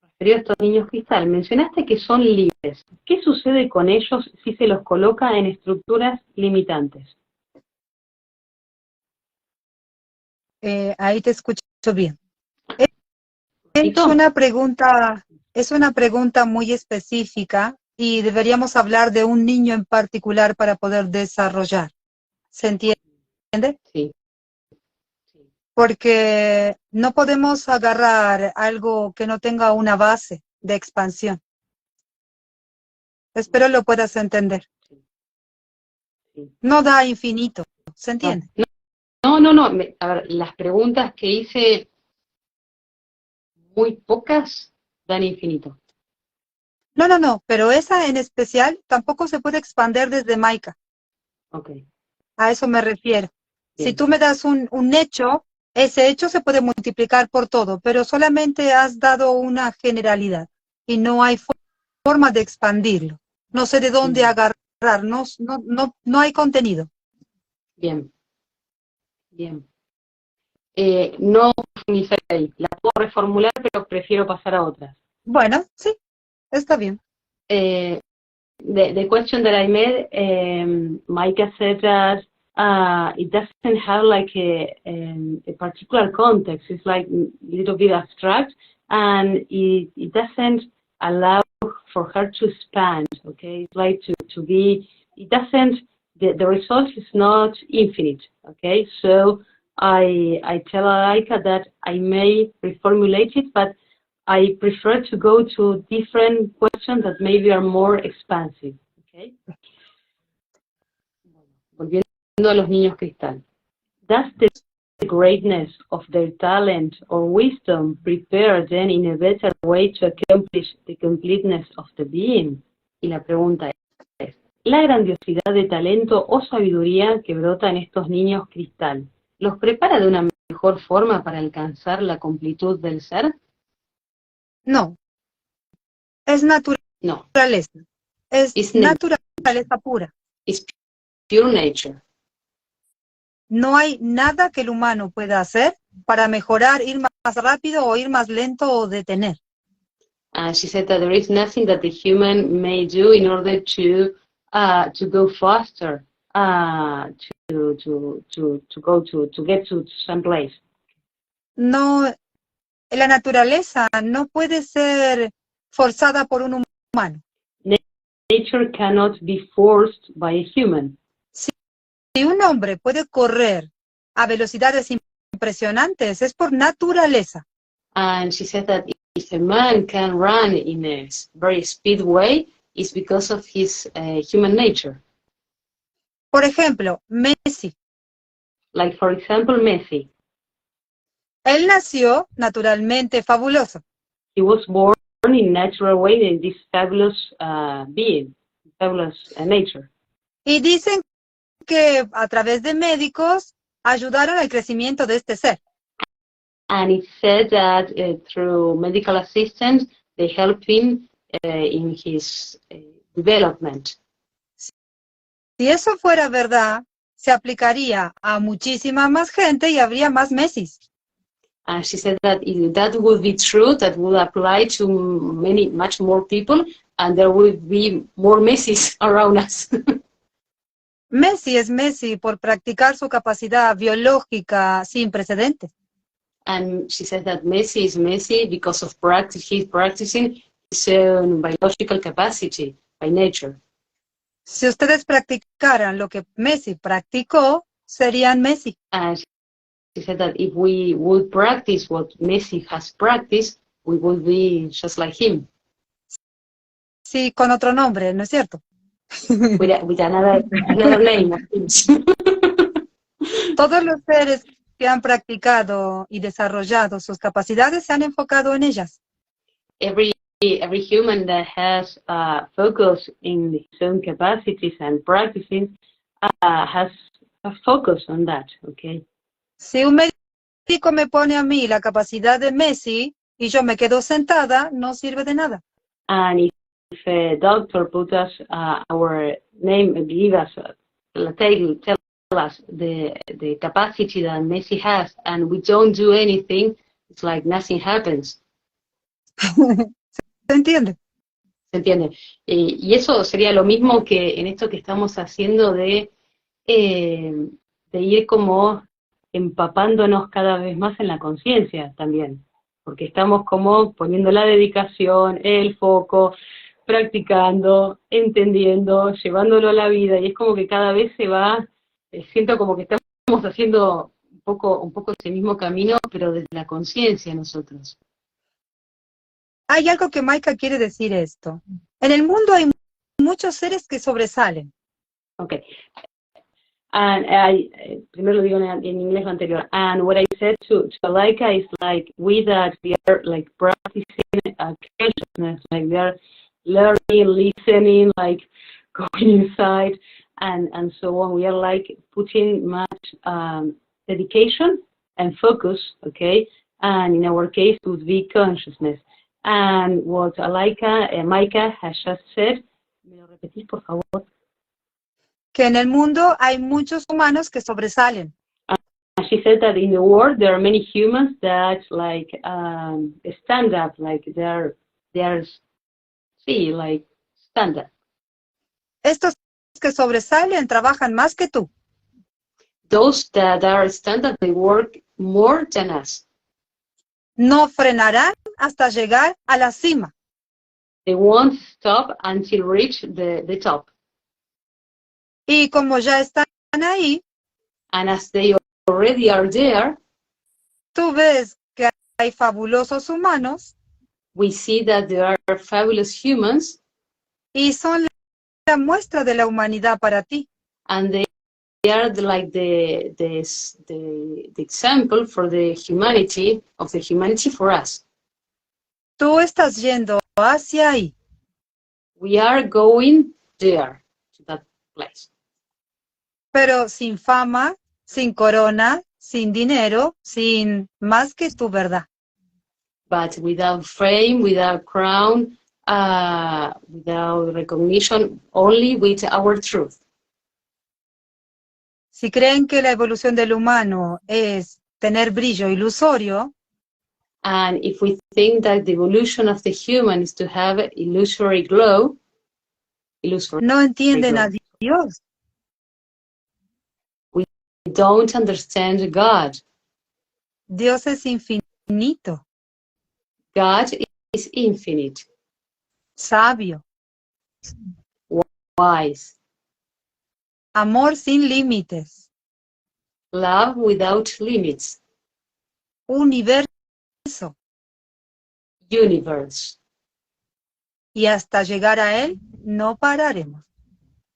Referido a estos niños cristal, mencionaste que son libres. ¿Qué sucede con ellos si se los coloca en estructuras limitantes? Ahí te escucho bien. Repito. Es una pregunta muy específica y deberíamos hablar de un niño en particular para poder desarrollar. ¿Se entiende? Sí. Porque no podemos agarrar algo que no tenga una base de expansión. Espero lo puedas entender. Sí. No da infinito, ¿se entiende? No. A ver, las preguntas que hice, muy pocas, dan infinito. No, pero esa en especial tampoco se puede expander desde Maika. Ok. A eso me refiero. Bien. Si tú me das un hecho, ese hecho se puede multiplicar por todo, pero solamente has dado una generalidad y no hay forma de expandirlo. No sé de dónde agarrar, no hay contenido. Bien. No profundizar ahí. La puedo reformular, pero prefiero pasar a otras. Bueno, sí, está bien. The question that I made, Micah said that it doesn't have like a particular context. It's like a little bit abstract, and it doesn't allow for her to expand. Okay, it's like to be. It doesn't. The result is not infinite. Okay, so I tell Aika that I may reformulate it, but I prefer to go to different questions that maybe are more expansive. Okay. Volviendo a los niños cristal. Does the greatness of their talent or wisdom prepare them in a better way to accomplish the completeness of the being? Y la pregunta es, ¿la grandiosidad de talento o sabiduría que brota en estos niños cristal los prepara de una mejor forma para alcanzar la completud del ser? No. Es naturaleza. No. Es naturaleza pura. It's pure nature. No hay nada que el humano pueda hacer para mejorar, ir más rápido o ir más lento o detener. She said that there is nothing that the human may do in order to go faster, to get to some place. No, la naturaleza no puede ser forzada por un humano. Nature cannot be forced by a human. Si un hombre puede correr a velocidades impresionantes, es por naturaleza. And she said that if a man can run in a very speed way, it's because of his human nature. Por ejemplo, Messi. Like, for example, Messi. Él nació naturalmente fabuloso. He was born in natural way in this fabulous being, fabulous nature. Y dicen que a través de médicos ayudaron al crecimiento de este ser. And it said that through medical assistance, they helped him in his development. Si eso fuera verdad, se aplicaría a muchísima más gente y habría más Messis. And she said that if that would be true, that would apply to much more people, and there would be more Messis around us. Messi es Messi por practicar su capacidad biológica sin precedentes. And she said that Messi is Messi because of practice. He's practicing his own biological capacity by nature. Si ustedes practicaran lo que Messi practicó, serían Messi. And she said that if we would practice what Messi has practiced, we would be just like him. Sí, con otro nombre, ¿no es cierto? With another name, of course. Todos los seres que han practicado y desarrollado sus capacidades se han enfocado en ellas. Every human that has focus in his own capacities and practices has a focus on that, okay? Si un médico me pone a mí la capacidad de Messi y yo me quedo sentada, no sirve de nada. And if a doctor put us our name, give us, tell us the capacity that Messi has, and we don't do anything, it's like nothing happens. ¿Se entiende? ¿Se entiende? Y eso sería lo mismo que en esto que estamos haciendo de ir como empapándonos cada vez más en la conciencia también, porque estamos como poniendo la dedicación, el foco, practicando, entendiendo, llevándolo a la vida, y es como que cada vez se va, siento como que estamos haciendo un poco ese mismo camino, pero desde la conciencia nosotros. Hay algo que Maika quiere decir esto. En el mundo hay muchos seres que sobresalen. Okay. And primero lo digo en inglés lo anterior. And what I said to Laika is like we are like practicing consciousness, like we are learning, listening, like going inside, and so on. We are like putting much dedication and focus, okay? And in our case, it would be consciousness. And what Maika has just said, ¿me lo repetís, por favor? Que en el mundo hay muchos humanos que sobresalen. She said that in the world there are many humans that like stand up, like they're like stand up. Estos que sobresalen trabajan más que tú. Those that are stand up, they work more than us. No frenarán hasta llegar a la cima. They won't stop until reach the top. Y como ya están ahí, and as they already are there, tú ves que hay fabulosos humanos we see that there are fabulous humans y son la muestra de la humanidad para ti. and they are like the example for the humanity, of the humanity for us. Tú estás yendo hacia ahí. We are going there, to that place. Pero sin fama, sin corona, sin dinero, sin más que tu verdad. But without fame, without crown, without recognition, only with our truth. Si creen que la evolución del humano es tener brillo ilusorio, And if we think that the evolution of the human is to have illusory glow, no entienden a Dios. We don't understand God. Dios es infinito, God is infinite, sabio, wise, amor sin límites, love without limits, universo. universe. Y hasta llegar a Él, no pararemos.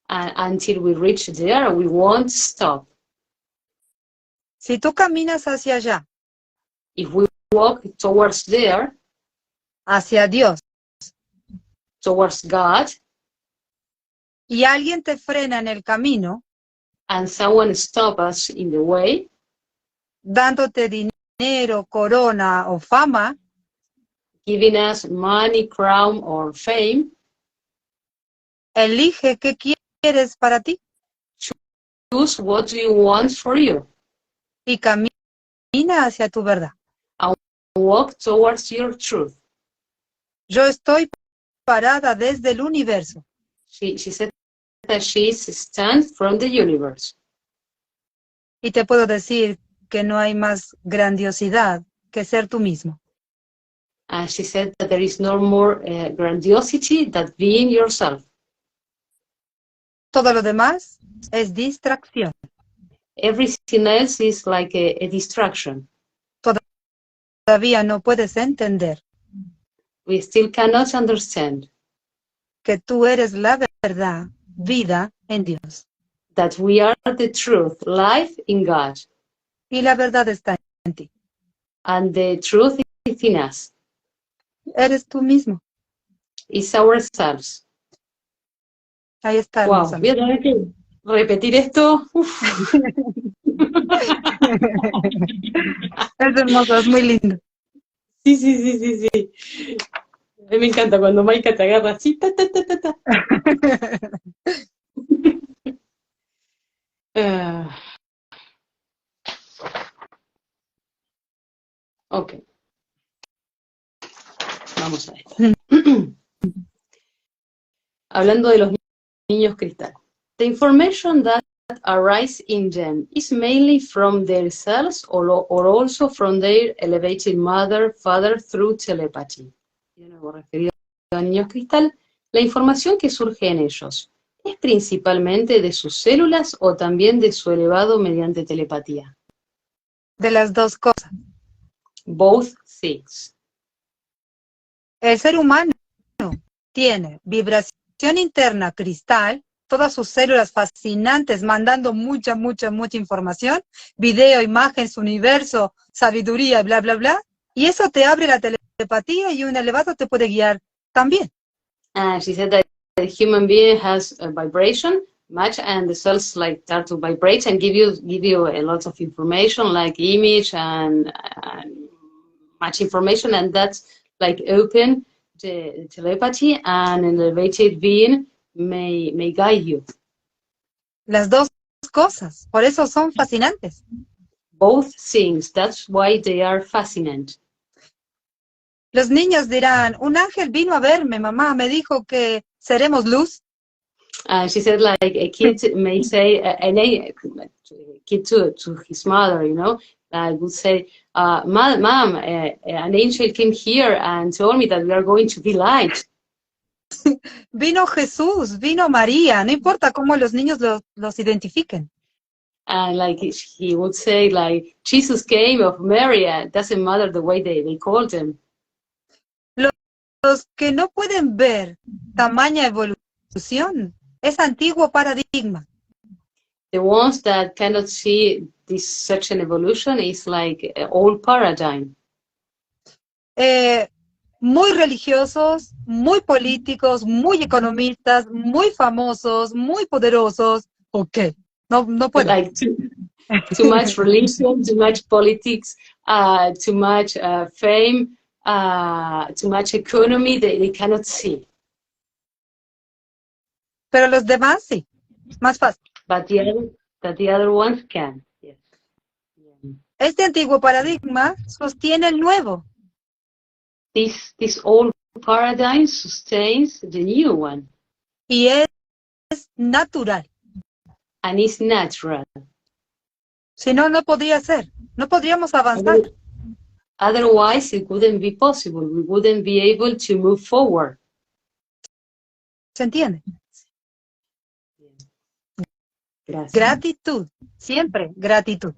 And until we reach there, we won't stop. Si tú caminas hacia allá, If we walk towards there, hacia Dios, towards God, y alguien te frena en el camino, and someone stops us in the way, dándote dinero, corona o fama, giving us money, crown, or fame, elige qué quieres para ti choose what do you want for you. y camina hacia tu verdad. Walk towards your truth. Yo estoy parada desde el universo. She said that she stands from the universe. Y te puedo decir que no hay más grandiosidad que ser tú mismo. And she said that there is no more grandiosity than being yourself. Todo lo demás es distracción. Everything else is like a distraction. Todavía no puedes entender We still cannot understand que tú eres la verdad, vida en Dios. That we are the truth, life in God, Y la verdad está en ti. and the truth is in us, Eres tú mismo. is ourselves. Ahí está, Wow, hermosa voy a mía. tener que repetir esto. Uf. Es hermoso, es muy lindo. Sí, sí, sí, sí, sí. A mí me encanta cuando Maika te agarra así, ta, ta, ta, ta, ta. Ah, ok, vamos a esto. Hablando de los niños cristal. The information that arises in them is mainly from their cells or also from their elevated mother, father through telepathy. De nuevo, referido a niños cristal, la información que surge en ellos, ¿es principalmente de sus células o también de su elevado mediante telepatía? De las dos cosas. Both things. El ser humano tiene vibración interna cristal, todas sus células fascinantes mandando mucha, mucha, mucha información, video, imagen, su universo, sabiduría, bla, bla, bla, y eso te abre la telepatía y un elevado te puede guiar también. She said that the human being has a vibration much, and the cells like start to vibrate and give you a lot of information like image and much information, and that's like open the telepathy, and an elevated being may guide you. Las dos cosas, por eso son fascinantes. Both things, that's why they are fascinating. Los niños dirán, un ángel vino a verme, mamá, me dijo que seremos luz. She said, like a kid may say, a kid to his mother, you know, would say, Mom, an angel came here and told me that we are going to be light. Vino Jesús, vino María, no importa cómo los niños los identifiquen. And like he would say, like, Jesus came of Mary, it doesn't matter the way they called him. Los que no pueden ver tamaña evolución, es antiguo paradigma. The ones that cannot see this such an evolution is like an old paradigm. Muy religiosos, muy políticos, muy economistas, muy famosos, muy poderosos. Ok, no puedo. Like too much religion, too much politics, too much fame, too much economy, they cannot see. Pero los demás sí, más fácil. But the other ones can. Yes. Este antiguo paradigma sostiene el nuevo. This old paradigm sustains the new one. Y es natural. And it's natural. Si no, no podría ser. No podríamos avanzar. Otherwise, it wouldn't be possible. We wouldn't be able to move forward. ¿Se entiende? Gracias. Gratitud. Siempre gratitud.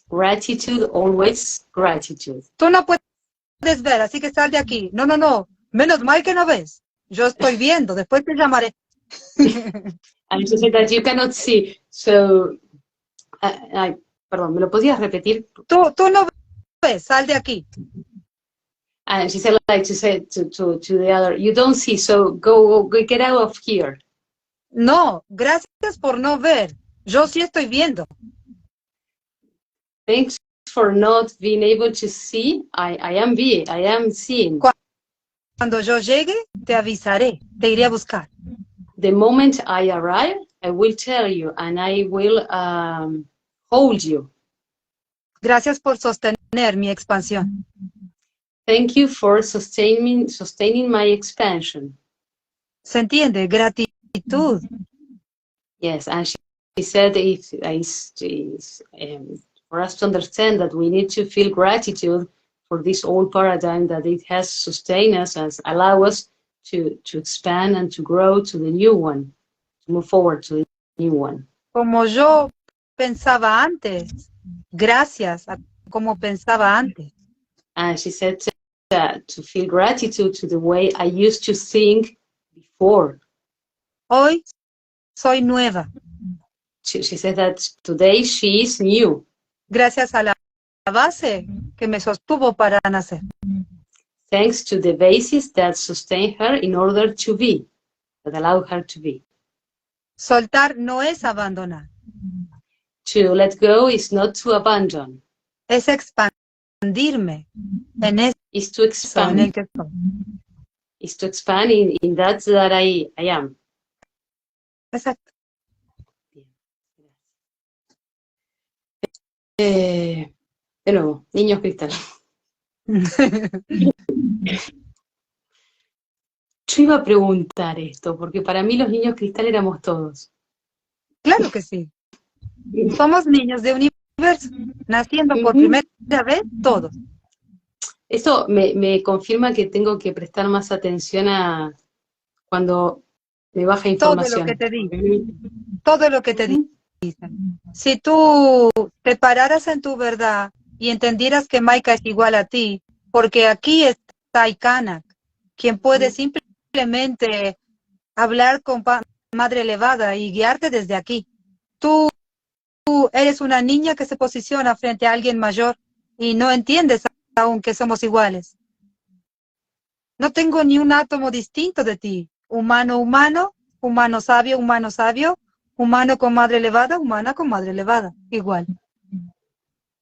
Gratitude, always gratitude. Tú no puedes ver, así que sal de aquí. No, no, no. Menos mal que no ves. Yo estoy viendo. Después te llamaré. And she said that you cannot see. So, perdón, ¿me lo podías repetir? Tú no ves. Sal de aquí. And she said, like she said to the other, you don't see, so go get out of here. No, gracias por no ver. Yo sí estoy viendo. Thanks for not being able to see. I am seeing. Cuando yo llegue, te avisaré. Te iré a buscar. The moment I arrive, I will tell you, and I will hold you. Gracias por sostener mi expansión. Thank you for sustaining my expansion. ¿Se entiende? Gratitud. Yes, and she said for us to understand that we need to feel gratitude for this old paradigm, that it has sustained us and allow us to expand and to grow to the new one, to move forward to the new one. Como yo pensaba antes. Gracias a como pensaba antes. And she said that to feel gratitude to the way I used to think before. Hoy soy nueva, She said that today she is new, gracias a la base que me sostuvo para nacer. thanks to the basis that sustained her in order to be, that allowed her to be. Soltar no es abandonar, To let go is not to abandon, es expandirme en eso is to en expand, el que estoy. is to expand in that I am. Exacto. De nuevo, niños cristal. Yo iba a preguntar esto, porque para mí los niños cristal éramos todos. Claro que sí. Somos niños de universo, naciendo por primera vez todos. Esto me confirma que tengo que prestar más atención a cuando me baja información. Todo lo que te dicen, todo lo que te dicen. Si tú te pararas en tu verdad y entendieras que Maika es igual a ti, porque aquí está Ikanak, quien puede simplemente hablar con Madre Elevada y guiarte desde aquí. Tú eres una niña que se posiciona frente a alguien mayor y no entiendes aún que somos iguales. No tengo ni un átomo distinto de ti. Humano, humano, humano sabio, humano con madre elevada, humana con madre elevada. Igual.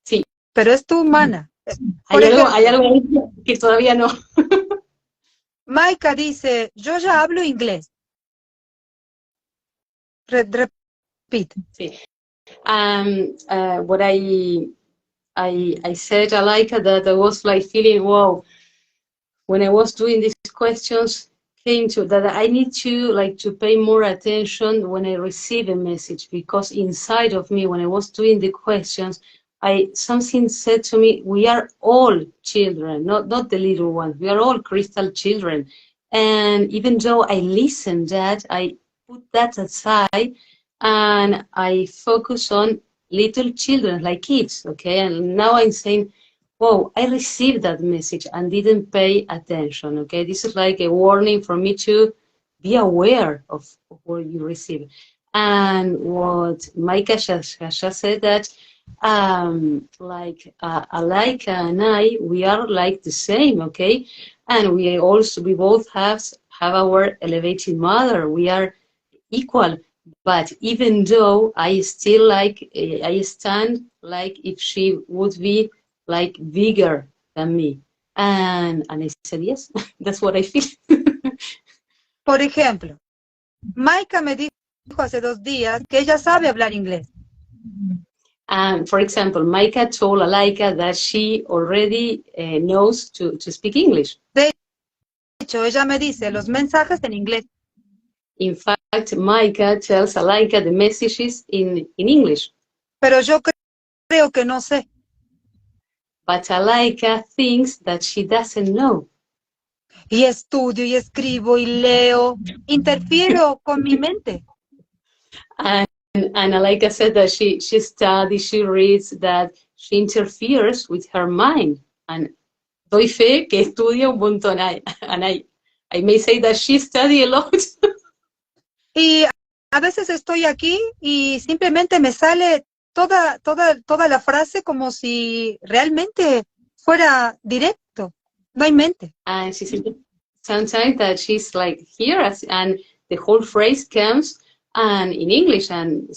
Sí. Pero es tu humana. Hay algo que todavía no. Maika dice, yo ya hablo inglés. Repite. Sí. What I said, Alaika, that I was like feeling, wow, when I was doing these questions, came to that I need to pay more attention when I receive a message, because inside of me, when I was doing the questions, something said to me, we are all children, not the little ones. We are all crystal children. And even though I listened that, I put that aside and I focus on little children, like kids, okay? And now I'm saying, whoa, I received that message and didn't pay attention, okay? This is like a warning for me to be aware of what you receive. And what Maika has said that, Alaika and I, we are like the same, okay? And we both have our elevated mother. We are equal. But even though I still I stand like if she would be like bigger than me. And I said, yes, that's what I feel. Por ejemplo, Maika me dijo hace 2 días que ella sabe hablar inglés. And for example, Maika told Alaika that she already knows to speak English. De hecho, ella me dice los mensajes en inglés. In fact, Maika tells Alaika the messages in English. Pero yo creo que no sé. But Alaika thinks that she doesn't know. Y estudio, y escribo, y leo. Interfiero con mi mente. And Alaika said that she studies, she reads, that she interferes with her mind. And doy fe que estudia un montón. And I may say that she studies a lot. Y a veces estoy aquí y simplemente me sale toda la frase como si realmente fuera directo. No hay mente. And she said sometimes that she's like here and the whole phrase comes and in English and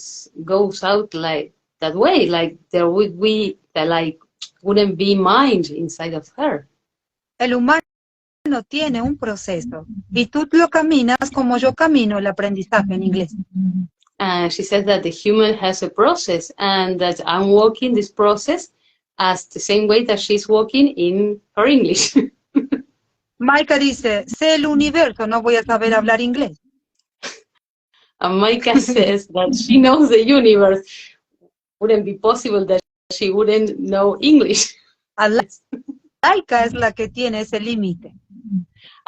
goes out like that way, like there would be like wouldn't be mind inside of her. El humano tiene un proceso y tú lo caminas como yo camino el aprendizaje en inglés. And she said that the human has a process and that I'm walking this process as the same way that she's walking in her English. Maika dice, sé el universo, no voy a saber hablar inglés. And Maika says that she knows the universe. Wouldn't be possible that she wouldn't know English. Alaika es la que tiene ese límite.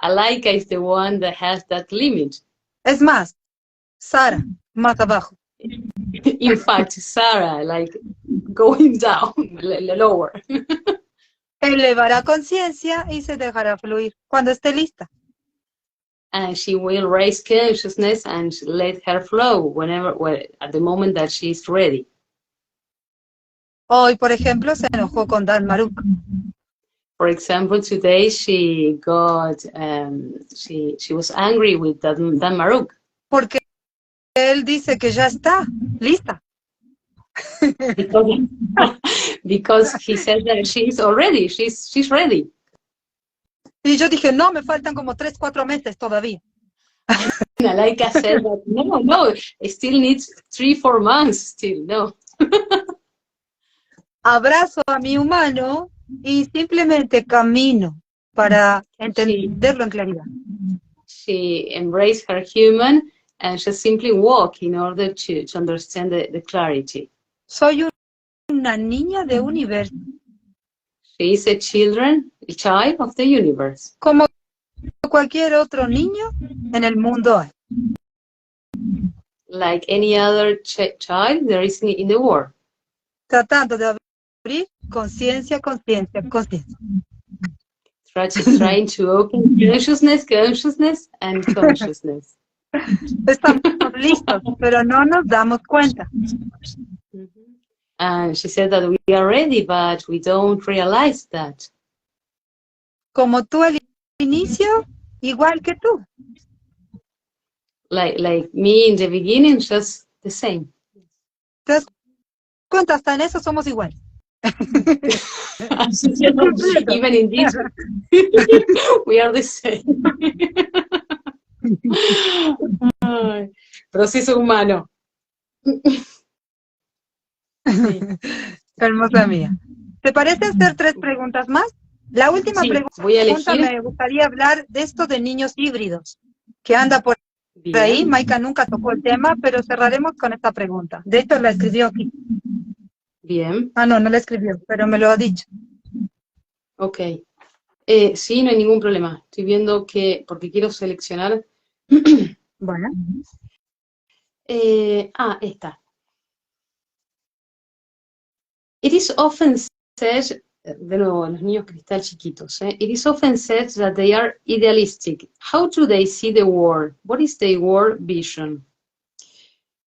Alaika is the one that has that limit. Es más, Sara, más abajo. In fact, Sarah, like going down, lower. Elevará conciencia y se dejará fluir cuando esté lista. and she will raise consciousness and let her flow at the moment that she's ready. Hoy, por ejemplo, se enojó con Dan Maruk. For example, today she got she was angry with Dan Maruk Porque él dice que ya está lista. because he said that she's ready. Y yo dije, no, me faltan como 3, 4 meses todavía. And Laika said that no, it still needs 3, 4 months still, no. Abrazo a mi humano y simplemente camino para entenderlo en claridad. She embraced her human and just simply walk in order to understand the clarity. Soy una niña de universo. She is a child of the universe. Como cualquier otro niño en el mundo hay. Like any other child there is in the world. Tratando de abrir conciencia, conciencia, conciencia. Trying to open consciousness, and consciousness. Estamos listos, pero no nos damos cuenta. And she said that we are ready, but we don't realize that. Como tú al inicio, igual que tú. Like me in the beginning, just the same. ¿Te das cuenta? Hasta en eso somos iguales. Even in this, we are the same. Ay, proceso humano. Sí. Hermosa mía. ¿Te parece hacer 3 preguntas más? La última pregunta, voy a elegir. me gustaría hablar de esto de niños híbridos, que anda por ahí. Maika nunca tocó el tema, pero cerraremos con esta pregunta. De hecho, la escribió aquí. Bien. No la escribió, pero me lo ha dicho. Ok. Sí, no hay ningún problema. Estoy viendo porque quiero seleccionar. Bueno. Esta. It is often said, de nuevo, los niños cristal chiquitos, it is often said that they are idealistic. How do they see the world? What is their world vision?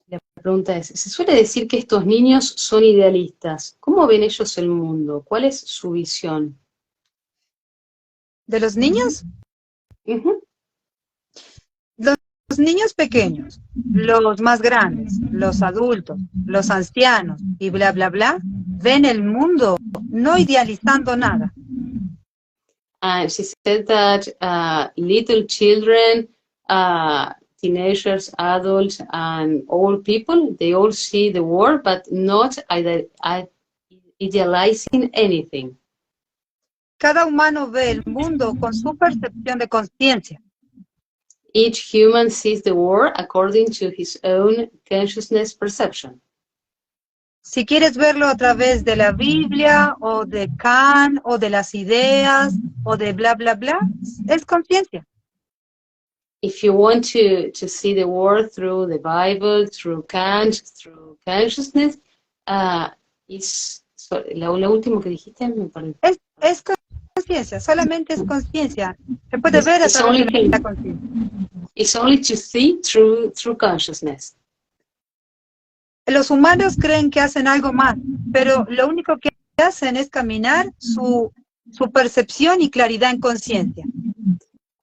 La pregunta es, se suele decir que estos niños son idealistas. ¿Cómo ven ellos el mundo? ¿Cuál es su visión? ¿De los niños? Los niños pequeños, los más grandes, los adultos, los ancianos y bla, bla, bla, ven el mundo no idealizando nada. And she said that little children, teenagers, adults, and old people, they all see the world, but not idealizing anything. Cada humano ve el mundo con su percepción de conciencia. Each human sees the world according to his own consciousness perception. Si quieres verlo a través de la Biblia, o de Kant, o de las ideas, o de bla, bla, bla, es conciencia. If you want to see the world through the Bible, through Kant, through consciousness, lo último que dijiste me parece. Es conciencia, solamente es conciencia. Se puede ver a través de la conciencia. It's only to see through consciousness. Los humanos creen que hacen algo más, pero lo único que hacen es caminar su percepción y claridad en conciencia.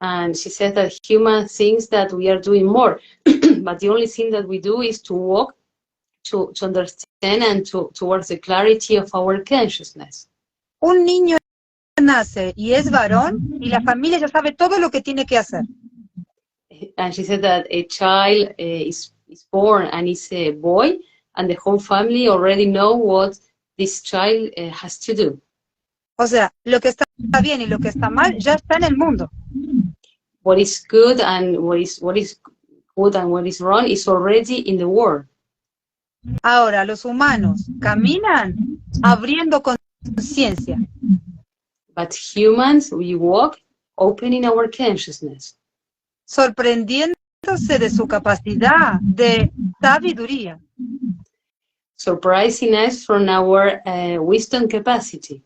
And she said that human thinks that we are doing more, but the only thing that we do is to walk, to understand and towards the clarity of our consciousness. Un niño nace y es varón y la familia ya sabe todo lo que tiene que hacer. And she said that a child is born and is a boy, and the whole family already know what this child has to do. O sea, lo que está bien y lo que está mal ya está en el mundo. What is good and what is good and what is wrong is already in the world. Ahora, los humanos caminan abriendo conciencia. But humans, we walk opening our consciousness. Sorprendiéndose de su capacidad de sabiduría. Surprising us from our wisdom capacity.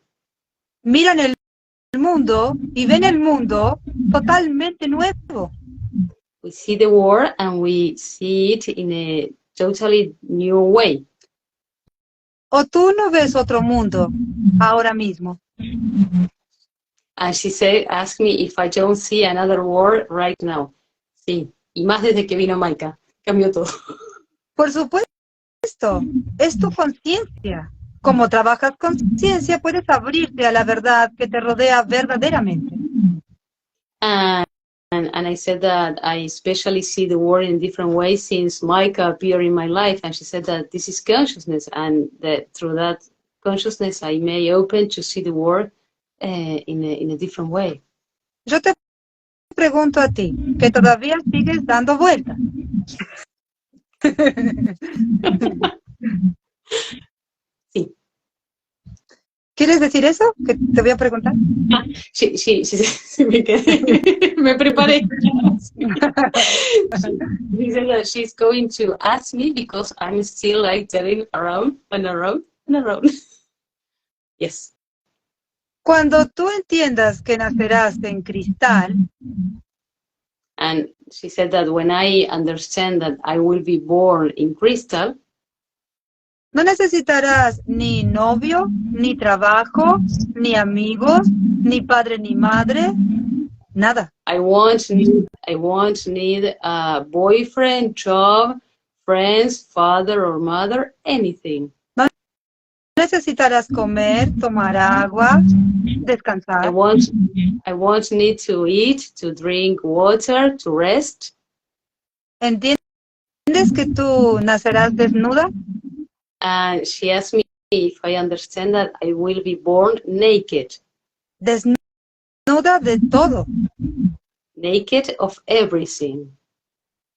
Miran el mundo y ven el mundo totalmente nuevo. We see the world and we see it in a totally new way. ¿O tú no ves otro mundo ahora mismo? And she said, ask me if I don't see another world right now. Sí, y más desde que vino Maika, cambió todo. Por supuesto, es tu conciencia. Como trabajas conciencia, puedes abrirte a la verdad que te rodea verdaderamente. And I said that I especially see the world in different ways since Maika appeared in my life, and she said that this is consciousness, and that through that consciousness I may open to see the world in a different way. Yo te pregunto a ti, que todavía sigues dando vueltas. Sí. ¿Quieres decir eso? ¿Que te voy a preguntar? Sí, me quedé, me preparé. She said that she's going to ask me because I'm still like telling around and around and around. Yes. Cuando tú entiendas que nacerás en cristal, and she said that when I understand that I will be born in crystal, no necesitarás ni novio, ni trabajo, ni amigos, ni padre ni madre, nada. I won't need a boyfriend, job, friends, father or mother, anything. No necesitarás comer, tomar agua, descansar. I won't need to eat, to drink water, to rest. ¿Entiendes que tú nacerás desnuda? And she asked me if I understand that I will be born naked. Desnuda de todo. Naked of everything.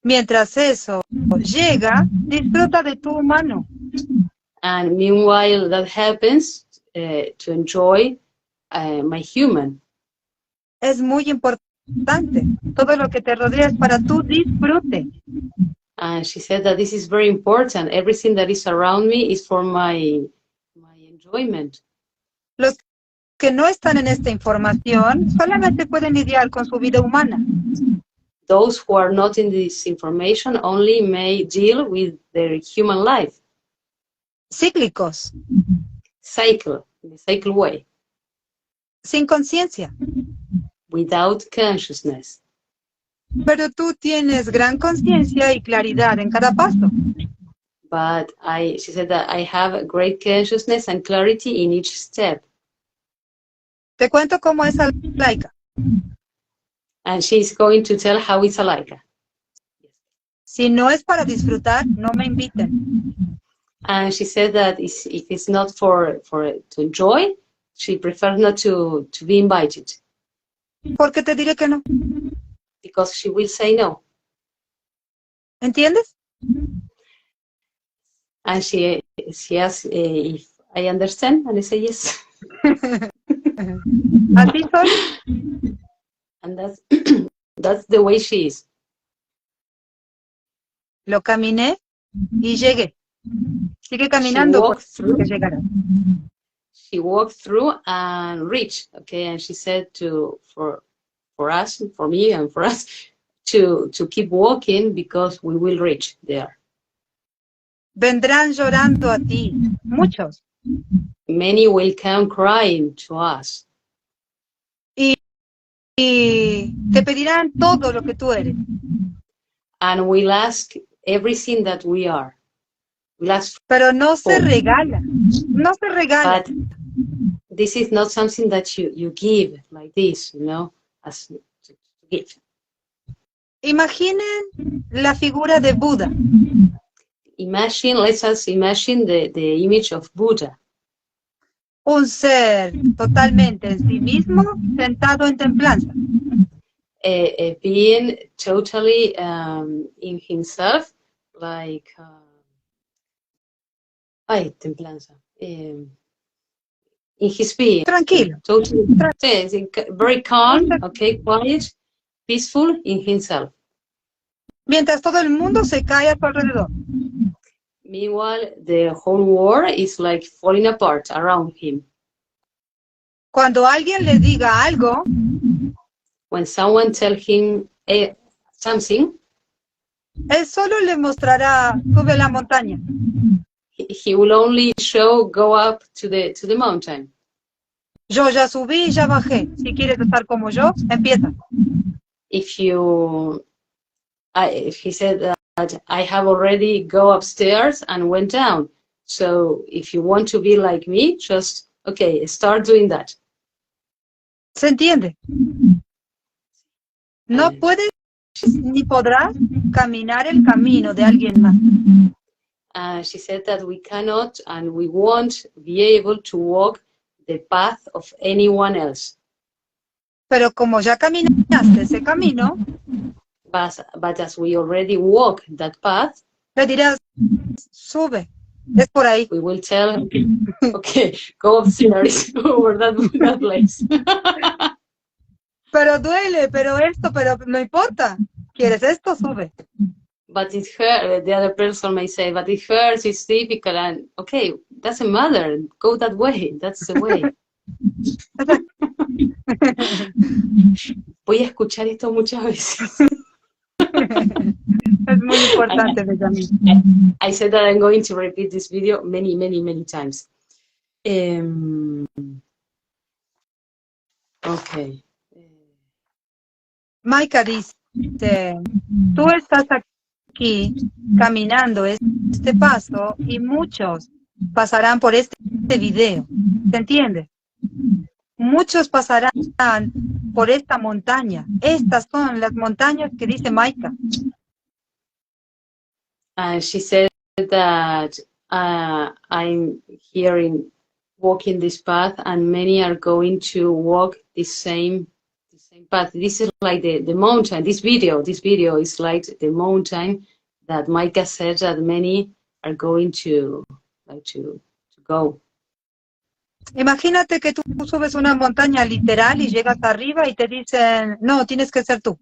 Mientras eso llega, disfruta de tu humano. And meanwhile that happens, to enjoy my human. Es muy importante. Todo lo que te rodea es para tu disfrute. And she said that this is very important. Everything that is around me is for my enjoyment. Los que no están en esta información solamente pueden lidiar con su vida humana. Those who are not in this information only may deal with their human life. Cíclicos. Cycle, in a cycle way. Sin conciencia. Without consciousness. Pero tú tienes gran conciencia y claridad en cada paso. But she said that I have great consciousness and clarity in each step. Te cuento cómo es Laika. And she's going to tell how it's a Laika. Si no es para disfrutar, no me inviten. And she said that if it's not for to enjoy, she prefers not to be invited. Porque te diré que no. Because she will say no. ¿Entiendes? And she asks if I understand, and I say yes. Así soy. And that's the way she is. Lo caminé y llegué. Sigue caminando porque llegará. She walked through and reached, okay, and she said for us, for me and for us, to keep walking because we will reach there. Vendrán llorando a ti, muchos. Many will come crying to us. Y te pedirán todo lo que tú eres. And we'll ask everything that we are. We'll ask. Pero no se regala. No se regala. But this is not something that you give like this, as to give. Imaginen la figura de Buda. Let us imagine the image of Buddha. Un ser totalmente en sí mismo, sentado en templanza. A being totally in himself, like templanza. In his being. Tranquilo. Totally, very calm, okay, quiet, peaceful in himself. Mientras todo el mundo se cae a su alrededor. Meanwhile, the whole world is like falling apart around him. Cuando alguien le diga algo, when someone tell him something, él solo le mostrará, sube a la montaña. he will only show go up to the mountain. Yo ya subí y ya bajé. Si quieres estar como yo, empieza. If he said that I have already go upstairs and went down. So if you want to be like me, just, okay, start doing that. ¿Se entiende? No puedes ni podrás caminar el camino de alguien más. She said that we cannot and we won't be able to walk the path of anyone else. Pero como ya caminaste ese camino, but as we already walk that path, le dirás, sube, es por ahí. we will tell her, okay, go upstairs over that place. Pero duele, pero esto, pero no importa. ¿Quieres esto? Sube. But it hurts, the other person may say, but it hurts, it's difficult, and okay, doesn't matter, go that way, that's the way. Voy a escuchar esto muchas veces. Es muy importante, Benjamín. I said that I'm going to repeat this video many, many, many times. Okay. Maika dice, tú estás aquí caminando este paso y muchos pasarán por este video. ¿Se entiende? Muchos pasarán por esta montaña. Estas son las montañas que dice Maika. She said that I'm here walking this path, and many are going to walk the same path. This is like the mountain. This video is like the mountain that Maika said that many are going to go. Imagínate que tú subes una montaña literal y llegas arriba y te dicen, no, tienes que ser tú.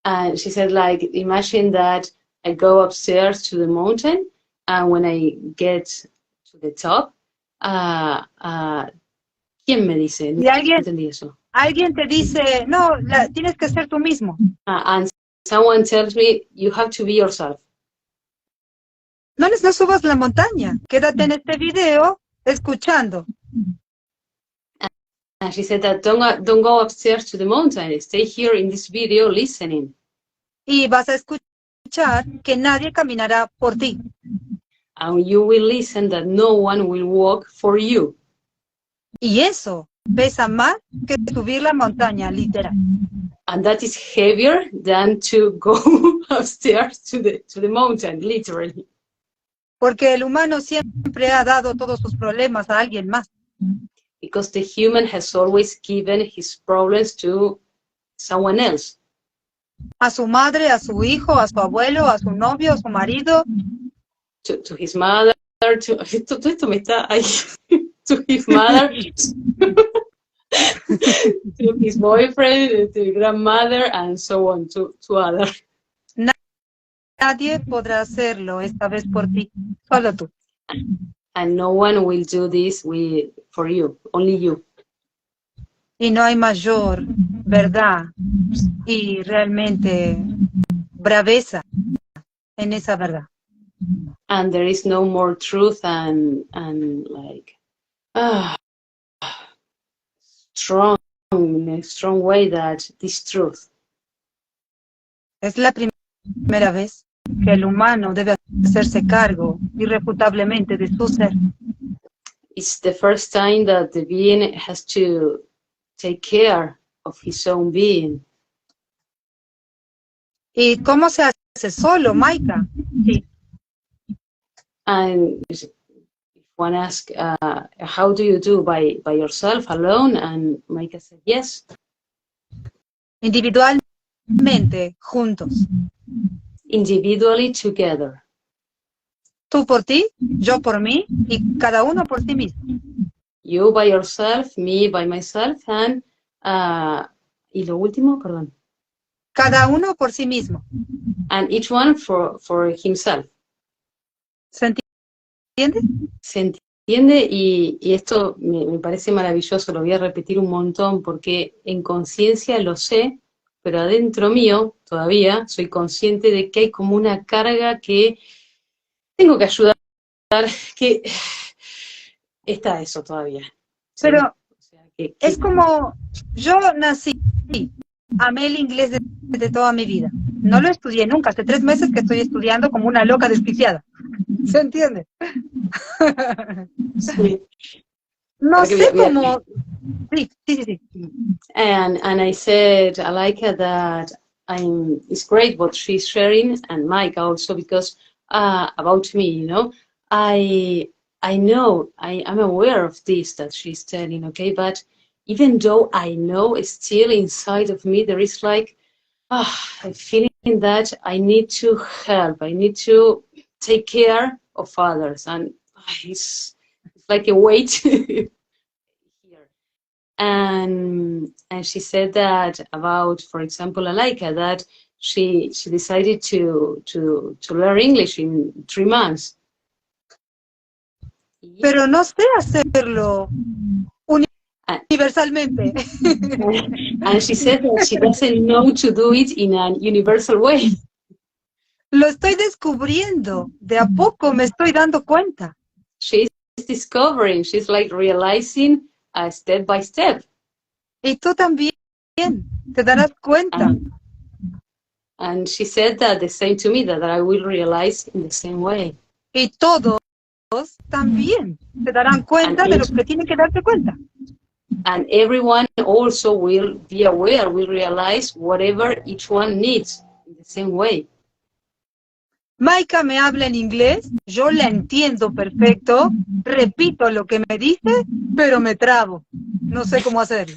And she said, like, imagine that I go upstairs to the mountain, and when I get to the top, ¿quién me dice? Y alguien, entendí eso. Alguien te dice, no, tienes que ser tú mismo. And someone tells me, you have to be yourself. No subas la montaña, quédate en este video escuchando. And she said that don't go upstairs to the mountain, stay here in this video listening. Y vas a escuchar que nadie caminará por ti. And you will listen that no one will walk for you. Y eso pesa más que subir la montaña, literal. And that is heavier than to go upstairs to the mountain, literally. Porque el humano siempre ha dado todos sus problemas a alguien más. Because the human has always given his problems to someone else. A su madre, a su hijo, a su abuelo, a su novio, a su marido. To his mother, todo esto me está ahí. To his mother, to his boyfriend, to his grandmother, and so on, to others. Nadie podrá hacerlo esta vez por ti, solo tú. And no one will do this for you, only you. Y no hay mayor verdad y realmente braveza en esa verdad. And there is no more truth and like strong in a strong way that this truth. Es la primera vez que el humano debe hacerse cargo irrefutablemente de su ser. It's the first time that the being has to take care of his own being. ¿Y cómo se hace solo, Maika? Sí. And if one asks, how do you do by yourself, alone? And Maika said, yes. Individualmente, juntos. Individually, together. Tú por ti, yo por mí, y cada uno por sí mismo. You by yourself, me by myself, and y lo último, perdón. Cada uno por sí mismo. And each one for himself. ¿Se entiende? Se entiende y esto me parece maravilloso, lo voy a repetir un montón porque en conciencia lo sé, pero adentro mío todavía soy consciente de que hay como una carga que tengo que ayudar, que está eso todavía, ¿sí? Pero O sea, que es como, yo nací, amé el inglés desde toda mi vida. No lo estudié nunca, hace 3 meses que estoy estudiando como una loca desquiciada. ¿Se entiende? sí, No para que sé vea. cómo... Sí, sí, sí, sí. And I said I like her that it's great what she's sharing and Mike also because about me, you know, I I know I'm aware of this that she's telling, okay, but even though I know still inside of me there is like I'm feeling that I need to help, I need to take care of others and it's like a weight here. And she said that about, for example, Alaika, that she decided to learn English in 3 months. Pero no sé hacerlo And, universalmente. and she said that she doesn't know to do it in a universal way. Lo estoy descubriendo. De a poco me estoy dando cuenta. She's discovering, she's like realizing step by step. Y tú también te darás cuenta. And she said that the same to me, that I will realize in the same way. Y todos también se darán cuenta de lo que tienen que darse cuenta. And everyone also will be aware, will realize whatever each one needs in the same way. Maika me habla en inglés, yo la entiendo perfecto, repito lo que me dice, pero me trabo. No sé cómo hacerlo.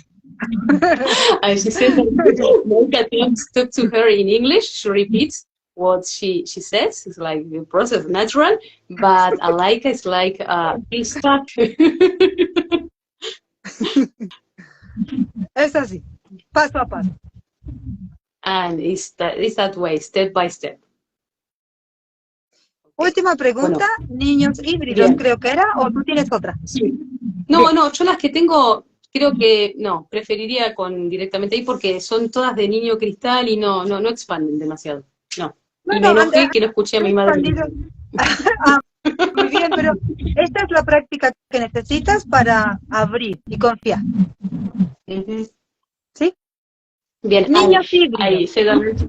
And she said that Monica talks to her in English, she repeats what she says, it's like the process natural, but Alaika is like, he's stuck. Es así, paso a paso. And it's that way, step by step. Okay. Última pregunta, bueno, niños híbridos bien. Creo que era, o tú tienes otra. Sí. No, no, yo las que tengo, creo que no, preferiría con directamente ahí porque son todas de niño cristal y no expanden demasiado. No. Y me enojé que no escuché a mi madre. Muy bien, pero esta es la práctica que necesitas para abrir y confiar. ¿Sí? Bien, niños híbridos.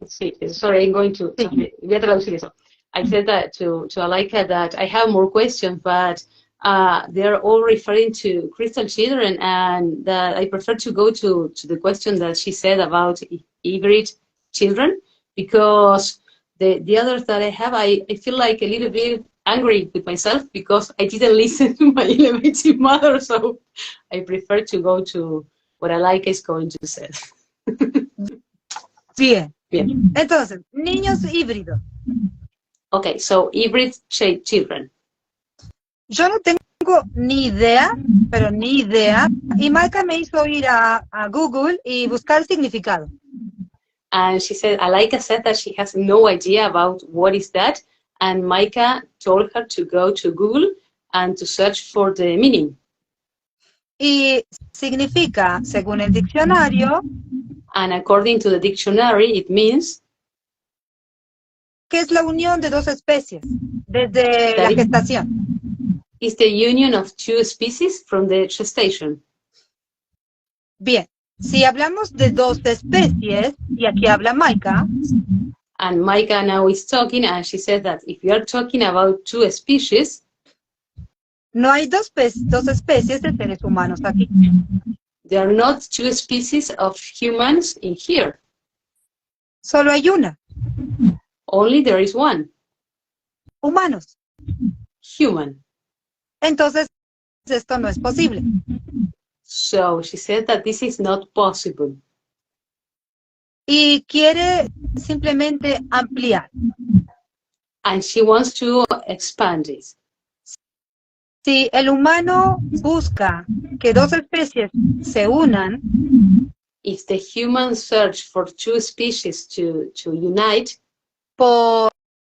Sí, sorry, I'm going to, voy a traducir eso. I said that to Alaika that I have more questions, but they're all referring to crystal children, and that I prefer to go to the question that she said about hybrid children, because the others that I have, I feel like a little bit angry with myself because I didn't listen to my elevated mother, so I prefer to go to what Alaika is going to say. Bien. Entonces, niños híbridos. Okay, so hybrid children. Yo no tengo ni idea, pero ni idea. Y Maika me hizo ir a Google y buscar el significado. And she said, Alaika said that she has no idea about what is that. And Maika told her to go to Google and to search for the meaning. Y significa, según el diccionario, and according to the dictionary, it means que es la unión de dos especies desde la gestación. It's the union of two species from the gestation. Bien, si hablamos de dos especies, y aquí habla Maika, and Maika now is talking, and she said that if you are talking about two species, no hay dos especies de seres humanos aquí. There are not two species of humans in here. Solo hay una. Only there is one. Humanos. Human. Entonces, esto no es posible. So she said that this is not possible. Y quiere simplemente ampliar. And she wants to expand it. Si el humano busca que dos especies se unan, if the humans search for two species to unite, por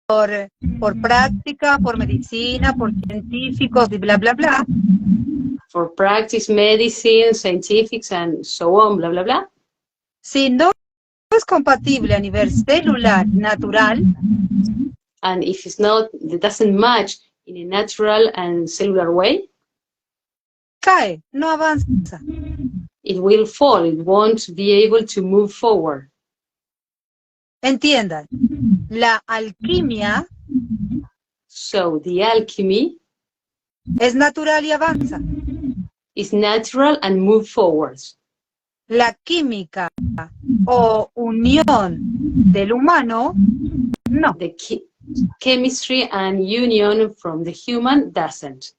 por práctica, por medicina, por científicos y bla, bla, bla. For practice, medicine, scientifics, and so on, bla, bla, bla. Si no es compatible a nivel celular, natural, And if it's not, it doesn't match in a natural and cellular way, cae, no avanza. it will fall. It won't be able to move forward. Entiendan, la alquimia So the alchemy es natural y avanza. is natural and move forwards. La química o unión del humano, no. The chemistry and union from the human doesn't.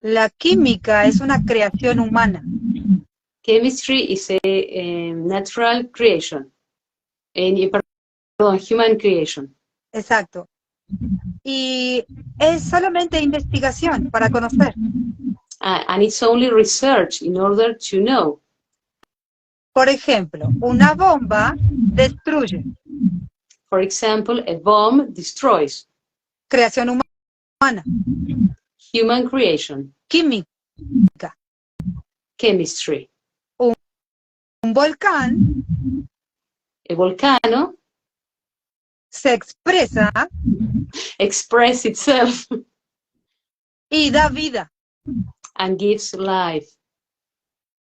La química es una creación humana. Chemistry is a natural creation. Perdón, human creation. Exacto. Y es solamente investigación para conocer. And it's only research in order to know. Por ejemplo, una bomba destruye. For example, a bomb destroys. Creación humana. Human creation. Química. Chemistry. Un volcán A volcano se expresa expresses itself y da vida. and gives life.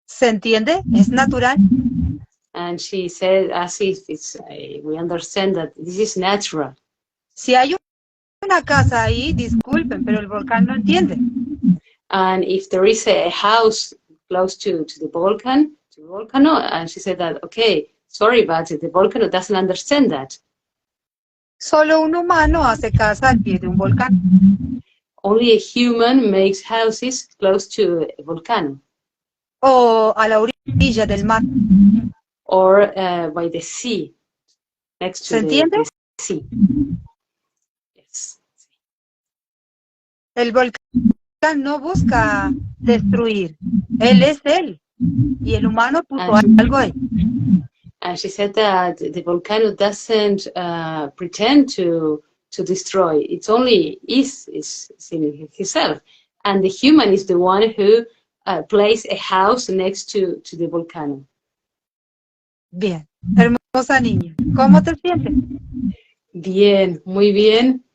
¿Se entiende? Es natural. And she said, as if we understand that this is natural. Si hay una casa ahí, disculpen, pero el volcán no entiende. And if there is a house close to the volcano, and she said that, okay, sorry, but the volcano doesn't understand that. Solo un humano hace casa al pie de un volcán. Only a human makes houses close to a volcano. O a la orilla del mar. Or by the sea, next to ¿Se entiende? the sea. Yes. El volcán no busca destruir. Él es él. Y el humano puso algo ahí. And she said that the volcano doesn't pretend to destroy. It's only is in himself. And the human is the one who placed a house next to the volcano. Bien. Hermosa niña. ¿Cómo te sientes? Bien, muy bien.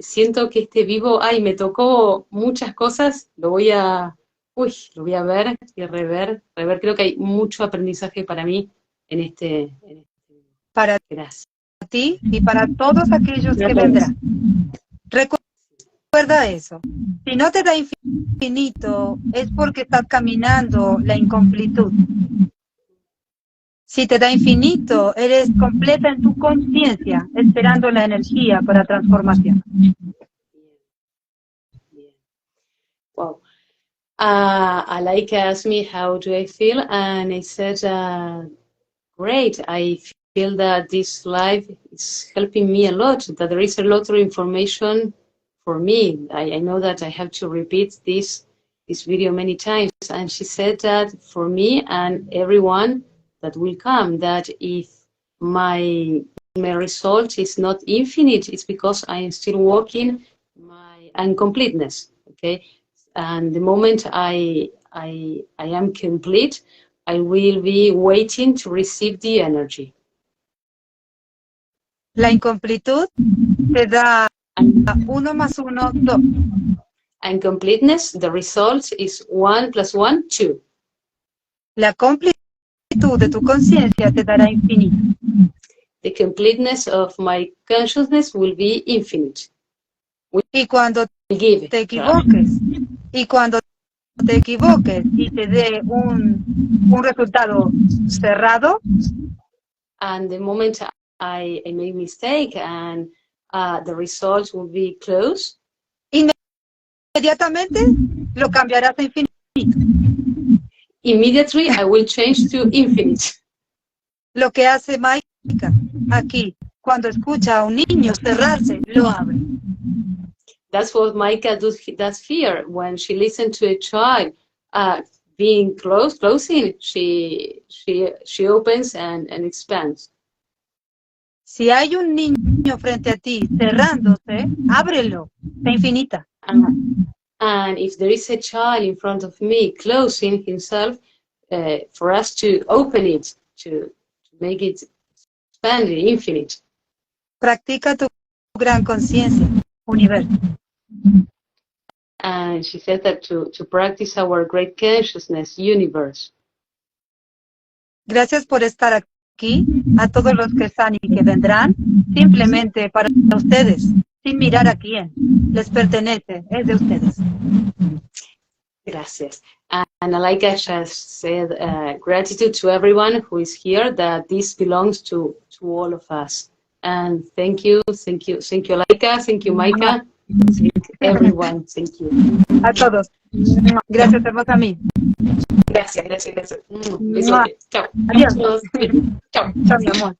Siento que este vivo, me tocó muchas cosas. Lo voy a ver y rever. Creo que hay mucho aprendizaje para mí en este. Para Gracias. ti y para todos aquellos que vendrán. Recuerda eso. Si no te da infinito, es porque estás caminando la incompletud. Si te da infinito, eres completa en tu conciencia, esperando la energía para transformación. Wow. Alaika asked me, how do I feel? And I said, great. I feel that this life is helping me a lot, that there is a lot of information for me. I know that I have to repeat this video many times. And she said that for me and everyone that will come, that if my result is not infinite, it's because I am still working my incompleteness, okay? And the moment I am complete, I will be waiting to receive the energy. La incompletud te da 1 más 1, 2. Incompleteness, the result is 1 + 1, 2. La completud de tu conciencia te dará infinito. The completeness of my consciousness will be infinite. Y cuando te equivoques, y te dé un resultado cerrado, and the moment I make mistake and the result will be close, inmediatamente lo cambiarás a infinito. Immediately I will change to infinite. Lo que hace Maika aquí, cuando escucha a un niño cerrarse, lo abre. That's what Maika does here. When she listens to a child being closing, she opens and expands. Si hay un niño frente a ti cerrándose, ábrelo, sé infinita. And if there is a child in front of me closing himself, for us to open it, to make it expanded, infinite. Practica tu gran conciencia, universo. And she said that to practice our great consciousness, universe. Gracias por estar aquí, a todos los que están y que vendrán, simplemente para ustedes, sin mirar a quién. Les pertenece, es de ustedes. Gracias. And Alaika just said, gratitude to everyone who is here, that this belongs to all of us. And thank you, Alaika, thank you, Maika, thank everyone, thank you. A todos. Gracias, hermosa mí. Gracias. Adiós. Chao. Chao, mi amor.